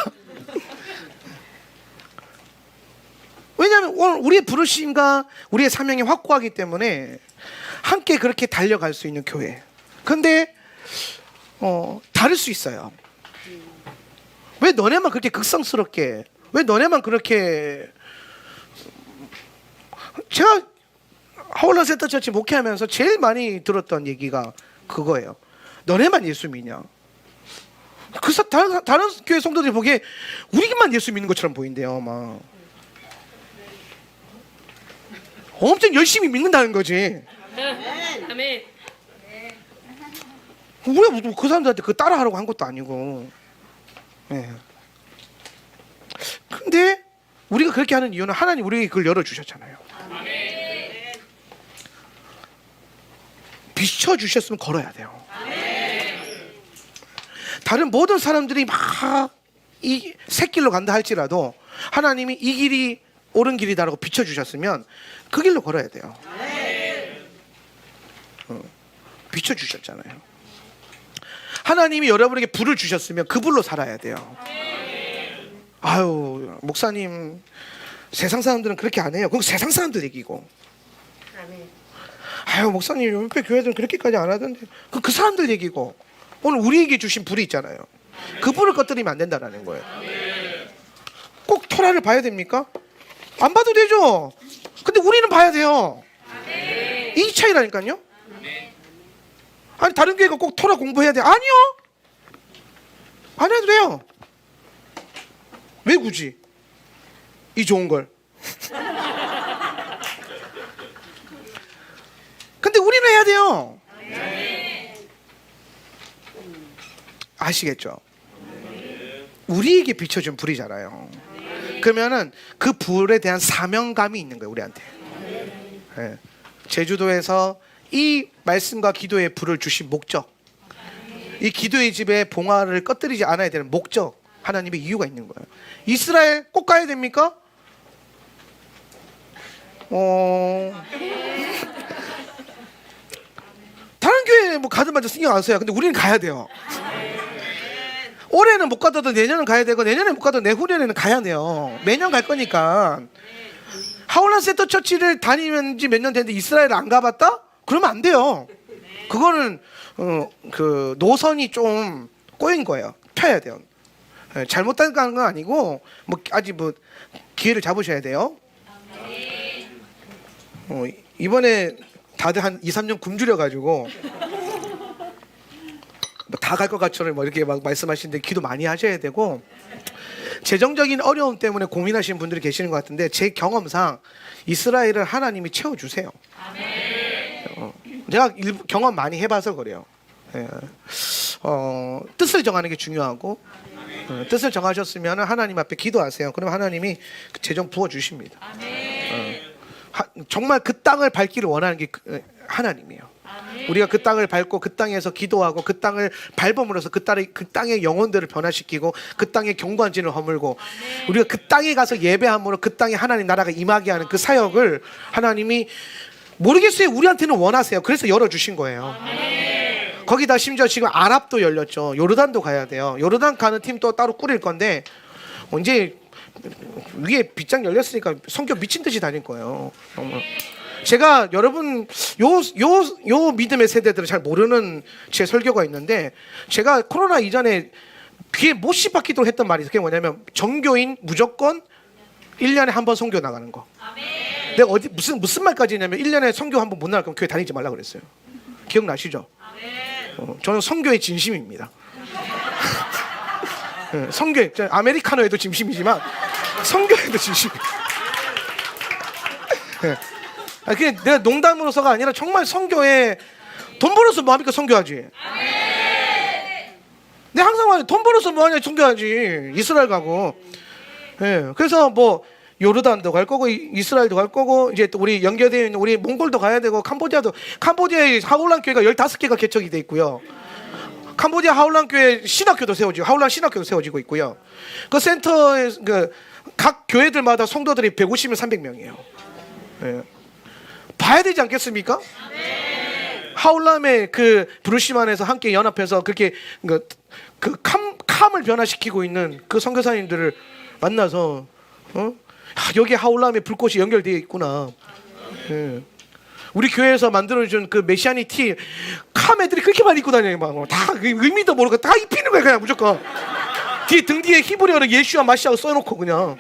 왜냐하면 오늘 우리의 부르심과 우리의 사명이 확고하기 때문에 함께 그렇게 달려갈 수 있는 교회. 근데 다를 수 있어요. 왜 너네만 그렇게 극성스럽게 왜 너네만 그렇게 제가 하울란 센터 처치 목회하면서 제일 많이 들었던 얘기가 그거예요. 너네만 예수 믿냐? 다른 교회 성도들이 보기에 우리만 예수 믿는 것처럼 보인대요. 막 엄청 열심히 믿는다는 거지. 아멘. 우리가 그 사람들한테 그 따라하라고 한 것도 아니고. 네. 근데 우리가 그렇게 하는 이유는 하나님 우리에게 그걸 열어주셨잖아요. 비춰주셨으면 걸어야 돼요. 다른 모든 사람들이 막 이 새길로 간다 할지라도 하나님이 이 길이 옳은 길이다라고 비춰주셨으면 그 길로 걸어야 돼요. 비춰주셨잖아요. 하나님이 여러분에게 불을 주셨으면 그 불로 살아야 돼요. 아유 목사님 세상 사람들은 그렇게 안 해요. 그건 세상 사람들 얘기고. 아유 목사님 옆에 교회들은 그렇게까지 안 하던데 그 사람들 얘기고. 오늘 우리에게 주신 불이 있잖아요. 그 불을 꺼뜨리면 안 된다는 거예요. 꼭 토라를 봐야 됩니까? 안 봐도 되죠. 근데 우리는 봐야 돼요. 이 차이라니까요. 아니 다른 교회가 꼭 토라 공부해야 돼? 아니요. 안 해도 돼요. 왜 굳이 이 좋은 걸? 근데 우리는 해야 돼요. 아시겠죠? 우리에게 비춰준 불이잖아요. 그러면은 그 불에 대한 사명감이 있는 거예요, 우리한테. 예. 제주도에서 이 말씀과 기도의 불을 주신 목적, 이 기도의 집에 봉화를 꺼뜨리지 않아야 되는 목적, 하나님의 이유가 있는 거예요. 이스라엘 꼭 가야 됩니까? 다른 교회 뭐 가든 말든 신경 안 써요. 근데 우리는 가야 돼요. 올해는 못 가도 내년은 가야 되고, 내년에 못 가도 내후년에는 가야 돼요. 매년 갈 거니까. 하울란 세터 처치를 다니면 지 몇 년 됐는데 이스라엘을 안 가봤다? 그러면 안 돼요. 그거는 그 노선이 좀 꼬인 거예요. 펴야 돼요. 잘못된 건 아니고 뭐 아직 뭐 기회를 잡으셔야 돼요. 이번에 다들 한 2, 3년 굶주려 가지고 다 갈 것 같처럼 뭐 이렇게 막 말씀하시는데 기도 많이 하셔야 되고, 재정적인 어려움 때문에 고민하시는 분들이 계시는 것 같은데 제 경험상 이스라엘을 하나님이 채워주세요. 제가 경험 많이 해봐서 그래요. 예. 뜻을 정하는 게 중요하고, 뜻을 정하셨으면 하나님 앞에 기도하세요. 그럼 하나님이 재정 부어주십니다. 정말 그 땅을 밟기를 원하는 게 하나님이에요. 우리가 그 땅을 밟고 그 땅에서 기도하고 그 땅을 밟음으로써 그 땅의 영혼들을 변화시키고 그 땅의 경관진을 허물고 우리가 그 땅에 가서 예배함으로 그 땅에 하나님 나라가 임하게 하는 그 사역을 하나님이 모르겠어요. 우리한테는 원하세요. 그래서 열어주신 거예요. 거기다 심지어 지금 아랍도 열렸죠. 요르단도 가야 돼요. 요르단 가는 팀 또 따로 꾸릴 건데 이제 위에 빗장 열렸으니까 성교 미친 듯이 다닐 거예요. 제가 여러분 요 믿음의 세대들은 잘 모르는 제 설교가 있는데, 제가 코로나 이전에 귀에 못씹 박히도록 했던 말이 있어요. 그게 뭐냐면 정교인 무조건 1년에 한 번 선교 나가는 거. 내가 어디 무슨 말까지 했냐면 1년에 선교 한 번 못 나갈 거면 교회 다니지 말라 그랬어요. 기억나시죠? 저는 선교의 진심입니다. 선교, 아메리카노에도 진심이지만 선교에도 진심이에요. 그게 내가 농담으로서가 아니라 정말 선교에 돈 벌어서 뭐합니까? 선교하지. 내가 항상 말해, 돈 벌어서 뭐하냐? 선교하지. 이스라엘 가고. 그래서 뭐 요르단도 갈 거고 이스라엘도 갈 거고, 이제 또 우리 연결되어 있는 우리 몽골도 가야 되고, 캄보디아에 하울란 교회가 15개가 개척이 돼 있고요. 캄보디아 하울란 교회 신학교도 세워지고, 하울란 신학교도 세워지고 있고요. 그 센터에 각 교회들마다 성도들이 150명, 300명이에요. 봐야 되지 않겠습니까? 하울람의 그 브루시만에서 함께 연합해서 그렇게 그 캄을 변화시키고 있는 그 선교사님들을 만나서 여기 하울람의 불꽃이 연결되어 있구나. 우리 교회에서 만들어준 그 메시아니 티, 캄 애들이 그렇게 많이 입고 다녀요. 막 다 의미도 모르고 다 입히는 거야 그냥 무조건. 뒤에 등 뒤에 히브리어로 예슈와 마시아고 써놓고 그냥.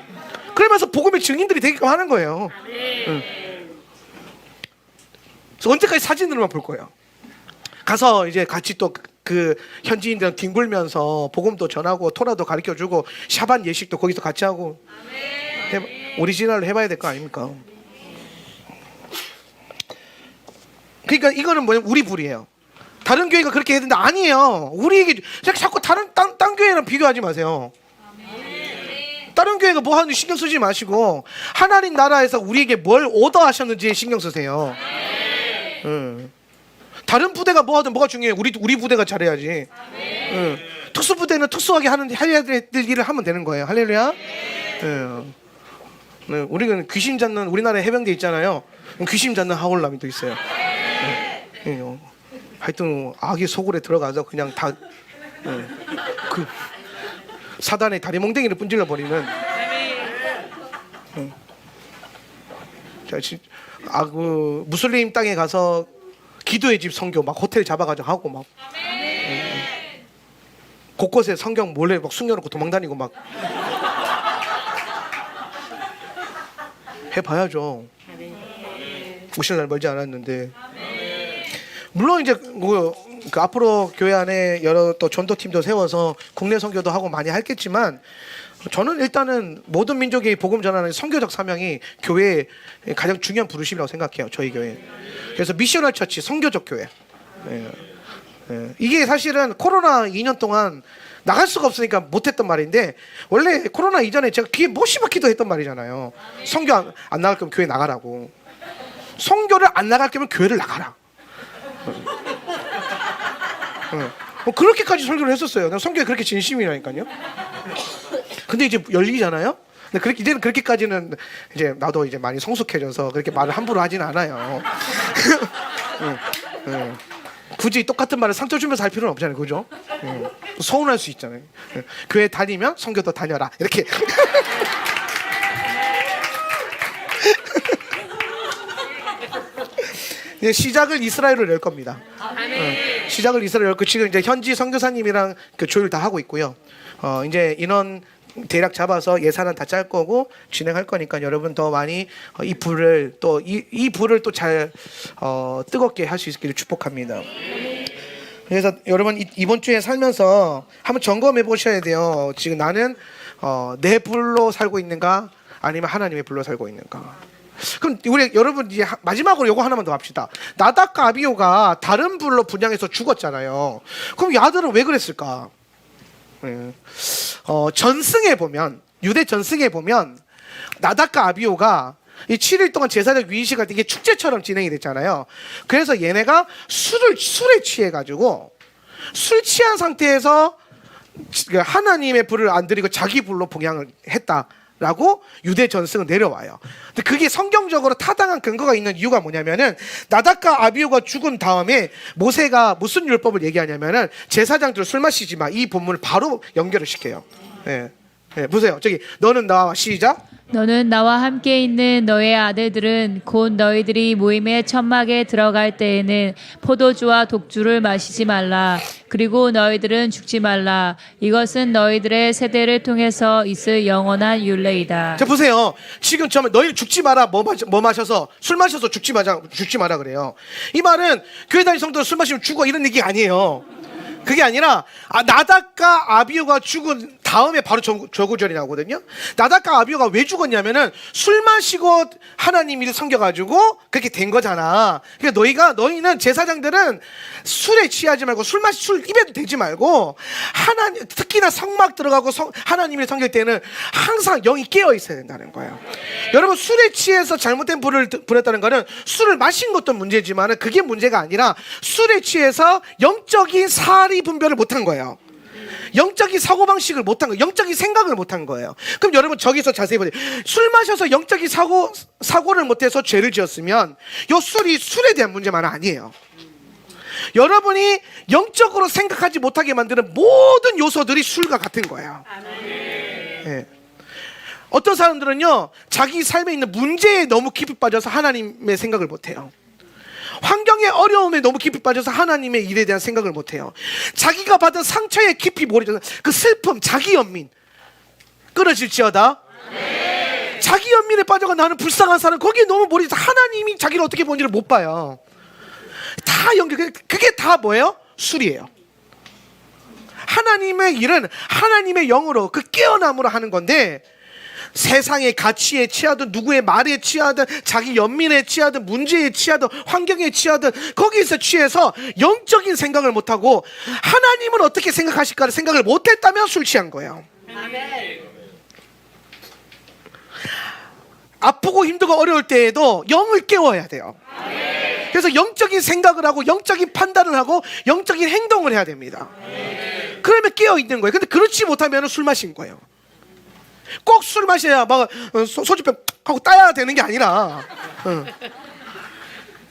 그러면서 복음의 증인들이 되게끔 하는 거예요. 그래서 언제까지 사진으로만 볼 거예요. 가서 이제 같이 또 그 현지인들랑 뒹굴면서 복음도 전하고 토라도 가르쳐주고 샤반 예식도 거기서 같이 하고 오리지널로 해봐야 될 거 아닙니까? 그러니까 이거는 뭐냐면 우리 불이에요. 다른 교회가 그렇게 해야 된다 아니에요. 우리에게 자꾸 다른 딴 교회랑 비교하지 마세요. 다른 교회가 뭐 하는지 신경 쓰지 마시고 하나님 나라에서 우리에게 뭘 오더하셨는지 신경 쓰세요. 다른 부대가 뭐 하든 뭐가 중요해. 우리 부대가 잘해야지. 특수 부대는 특수하게 해야 될 일을 하면 되는 거예요. 할렐루야. 우리는 귀신 잡는 우리나라에 해병대 있잖아요. 귀신 잡는 하울람이 또 있어요. 하여튼 악의 소굴에 들어가서 그냥 다 그 사단의 다리 몽댕이를 분질러 버리는. 그 무슬림 땅에 가서 기도의 집 선교 막 호텔 잡아가지고 하고 막 곳곳에 성경 몰래 막 숨겨놓고 도망다니고 막 해봐야죠. 오실 날 멀지 않았는데. 물론 이제 그 앞으로 교회 안에 여러 또 전도팀도 세워서 국내 선교도 하고 많이 했겠지만 저는 일단은 모든 민족의 복음 전하는 선교적 사명이 교회의 가장 중요한 부르심이라고 생각해요. 저희 교회. 그래서 미셔널 처치, 선교적 교회. 예. 예. 이게 사실은 코로나 2년 동안 나갈 수가 없으니까 못했던 말인데 원래 코로나 이전에 제가 귀에 못이 박히도 했던 말이잖아요. 선교 안 나갈 거면 교회 나가라고. 선교를 안 나갈 거면 교회를 나가라. 그렇게까지 설교를 했었어요. 난 선교에 그렇게 진심이라니까요. 근데 이제 열리잖아요. 근데 그렇게 이제는 그렇게까지는 이제 나도 이제 많이 성숙해져서 그렇게 말을 함부로 하진 않아요. 굳이 똑같은 말을 상처 주면서 할 필요는 없잖아요, 그죠? 서운할 수 있잖아요. 교회 다니면 선교도 다녀라 이렇게. 시작을 이스라엘로 낼 겁니다. 시작을 이스라엘로 낼 거. 지금 이제 현지 선교사님이랑 그 조율 다 하고 있고요. 이제 인원 대략 잡아서 예산은 다 짤 거고 진행할 거니까 여러분 더 많이 이 불을 또 이 불을 또 잘 뜨겁게 할 수 있기를 축복합니다. 그래서 여러분 이번 주에 살면서 한번 점검해 보셔야 돼요. 지금 나는 내 불로 살고 있는가 아니면 하나님의 불로 살고 있는가. 그럼 우리 여러분 이제 마지막으로 요거 하나만 더 합시다. 나답과 아비오가 다른 불로 분향해서 죽었잖아요. 그럼 이 아들은 왜 그랬을까? 전승에 보면 유대 전승에 보면 나답과 아비오가 이 7일 동안 제사적 위의식할 때 이게 축제처럼 진행이 됐잖아요. 그래서 얘네가 술에 취해가지고 술 취한 상태에서 하나님의 불을 안 드리고 자기 불로 봉양을 했다라고 유대 전승은 내려와요. 근데 그게 성경적으로 타당한 근거가 있는 이유가 뭐냐면은 나답과 아비후가 죽은 다음에 모세가 무슨 율법을 얘기하냐면은 제사장들 술 마시지 마, 이 본문을 바로 연결을 시켜요. 예. 예, 보세요. 저기 너는 나와 시작. 너는 나와 함께 있는 너의 아들들은 곧 너희들이 모임의 천막에 들어갈 때에는 포도주와 독주를 마시지 말라. 그리고 너희들은 죽지 말라. 이것은 너희들의 세대를 통해서 있을 영원한 율례이다. 자 보세요. 지금 처음에 너희 죽지 마라. 뭐 마셔서 술 마셔서 죽지 마라 그래요. 이 말은 교회 다니는 성도들 술 마시면 죽어 이런 얘기가 아니에요. 그게 아니라 나답과 아비후가 죽은 다음에 바로 저 구절이 나오거든요. 나답과 아비후가 왜 죽었냐면은 술 마시고 하나님 을 섬겨가지고 그렇게 된 거잖아. 그러니까 너희는 제사장들은 술에 취하지 말고 술 입에도 대지 말고 하나님, 특히나 성막 들어가고 하나님을 섬길 때는 항상 영이 깨어 있어야 된다는 거예요. 여러분 술에 취해서 잘못된 불을 불었다는 거는 술을 마신 것도 문제지만 그게 문제가 아니라 술에 취해서 영적인 사리 분별을 못한 거예요. 영적인 사고방식을 못한 거예요. 영적인 생각을 못한 거예요. 그럼 여러분 저기서 자세히 보세요. 술 마셔서 영적인 사고를 못해서 죄를 지었으면 이 술에 대한 문제만 아니에요. 여러분이 영적으로 생각하지 못하게 만드는 모든 요소들이 술과 같은 거예요. 네. 어떤 사람들은요 자기 삶에 있는 문제에 너무 깊이 빠져서 하나님의 생각을 못해요. 환경의 어려움에 너무 깊이 빠져서 하나님의 일에 대한 생각을 못해요. 자기가 받은 상처에 깊이 몰입해서 그 슬픔, 자기 연민 끊어질지어다. 자기 연민에 빠져가 나는 불쌍한 사람, 거기에 너무 몰입해서 하나님이 자기를 어떻게 보는지를 못 봐요. 다 연결, 그게 다 뭐예요? 술이에요. 하나님의 일은 하나님의 영으로 그 깨어남으로 하는 건데 세상의 가치에 취하든 누구의 말에 취하든 자기 연민에 취하든 문제에 취하든 환경에 취하든 거기에서 취해서 영적인 생각을 못하고 하나님은 어떻게 생각하실까를 생각을 못했다면 술 취한 거예요. 아멘. 아프고 힘들고 어려울 때에도 영을 깨워야 돼요. 아멘. 그래서 영적인 생각을 하고 영적인 판단을 하고 영적인 행동을 해야 됩니다. 아멘. 그러면 깨어 있는 거예요. 근데 그렇지 못하면 술 마신 거예요. 꼭 술 마셔야 막 소주병 하고 따야 되는 게 아니라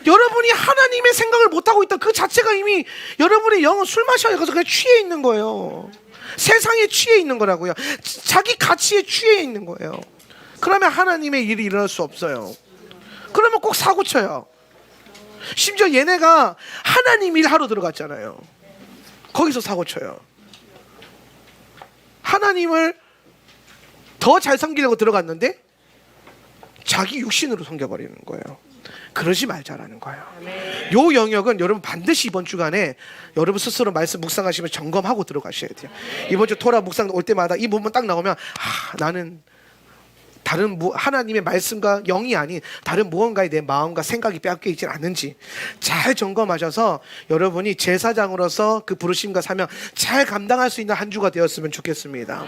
여러분이 하나님의 생각을 못하고 있다 그 자체가 이미 여러분의 영은 술 마셔야 해서 그냥 취해 있는 거예요. 세상에 취해 있는 거라고요. 자기 가치에 취해 있는 거예요. 그러면 하나님의 일이 일어날 수 없어요. 그러면 꼭 사고 쳐요. 심지어 얘네가 하나님 일 하러 들어갔잖아요. 거기서 사고 쳐요. 하나님을 더 잘 섬기려고 들어갔는데 자기 육신으로 섬겨버리는 거예요. 그러지 말자라는 거예요. 요 영역은 여러분 반드시 이번 주간에 여러분 스스로 말씀 묵상하시면 점검하고 들어가셔야 돼요. 이번 주 토라 묵상 올 때마다 이 부분 딱 나오면 나는 다른 하나님의 말씀과 영이 아닌 다른 무언가에 내 마음과 생각이 빼앗겨 있지 않는지 잘 점검하셔서 여러분이 제사장으로서 그 부르심과 사명 잘 감당할 수 있는 한 주가 되었으면 좋겠습니다.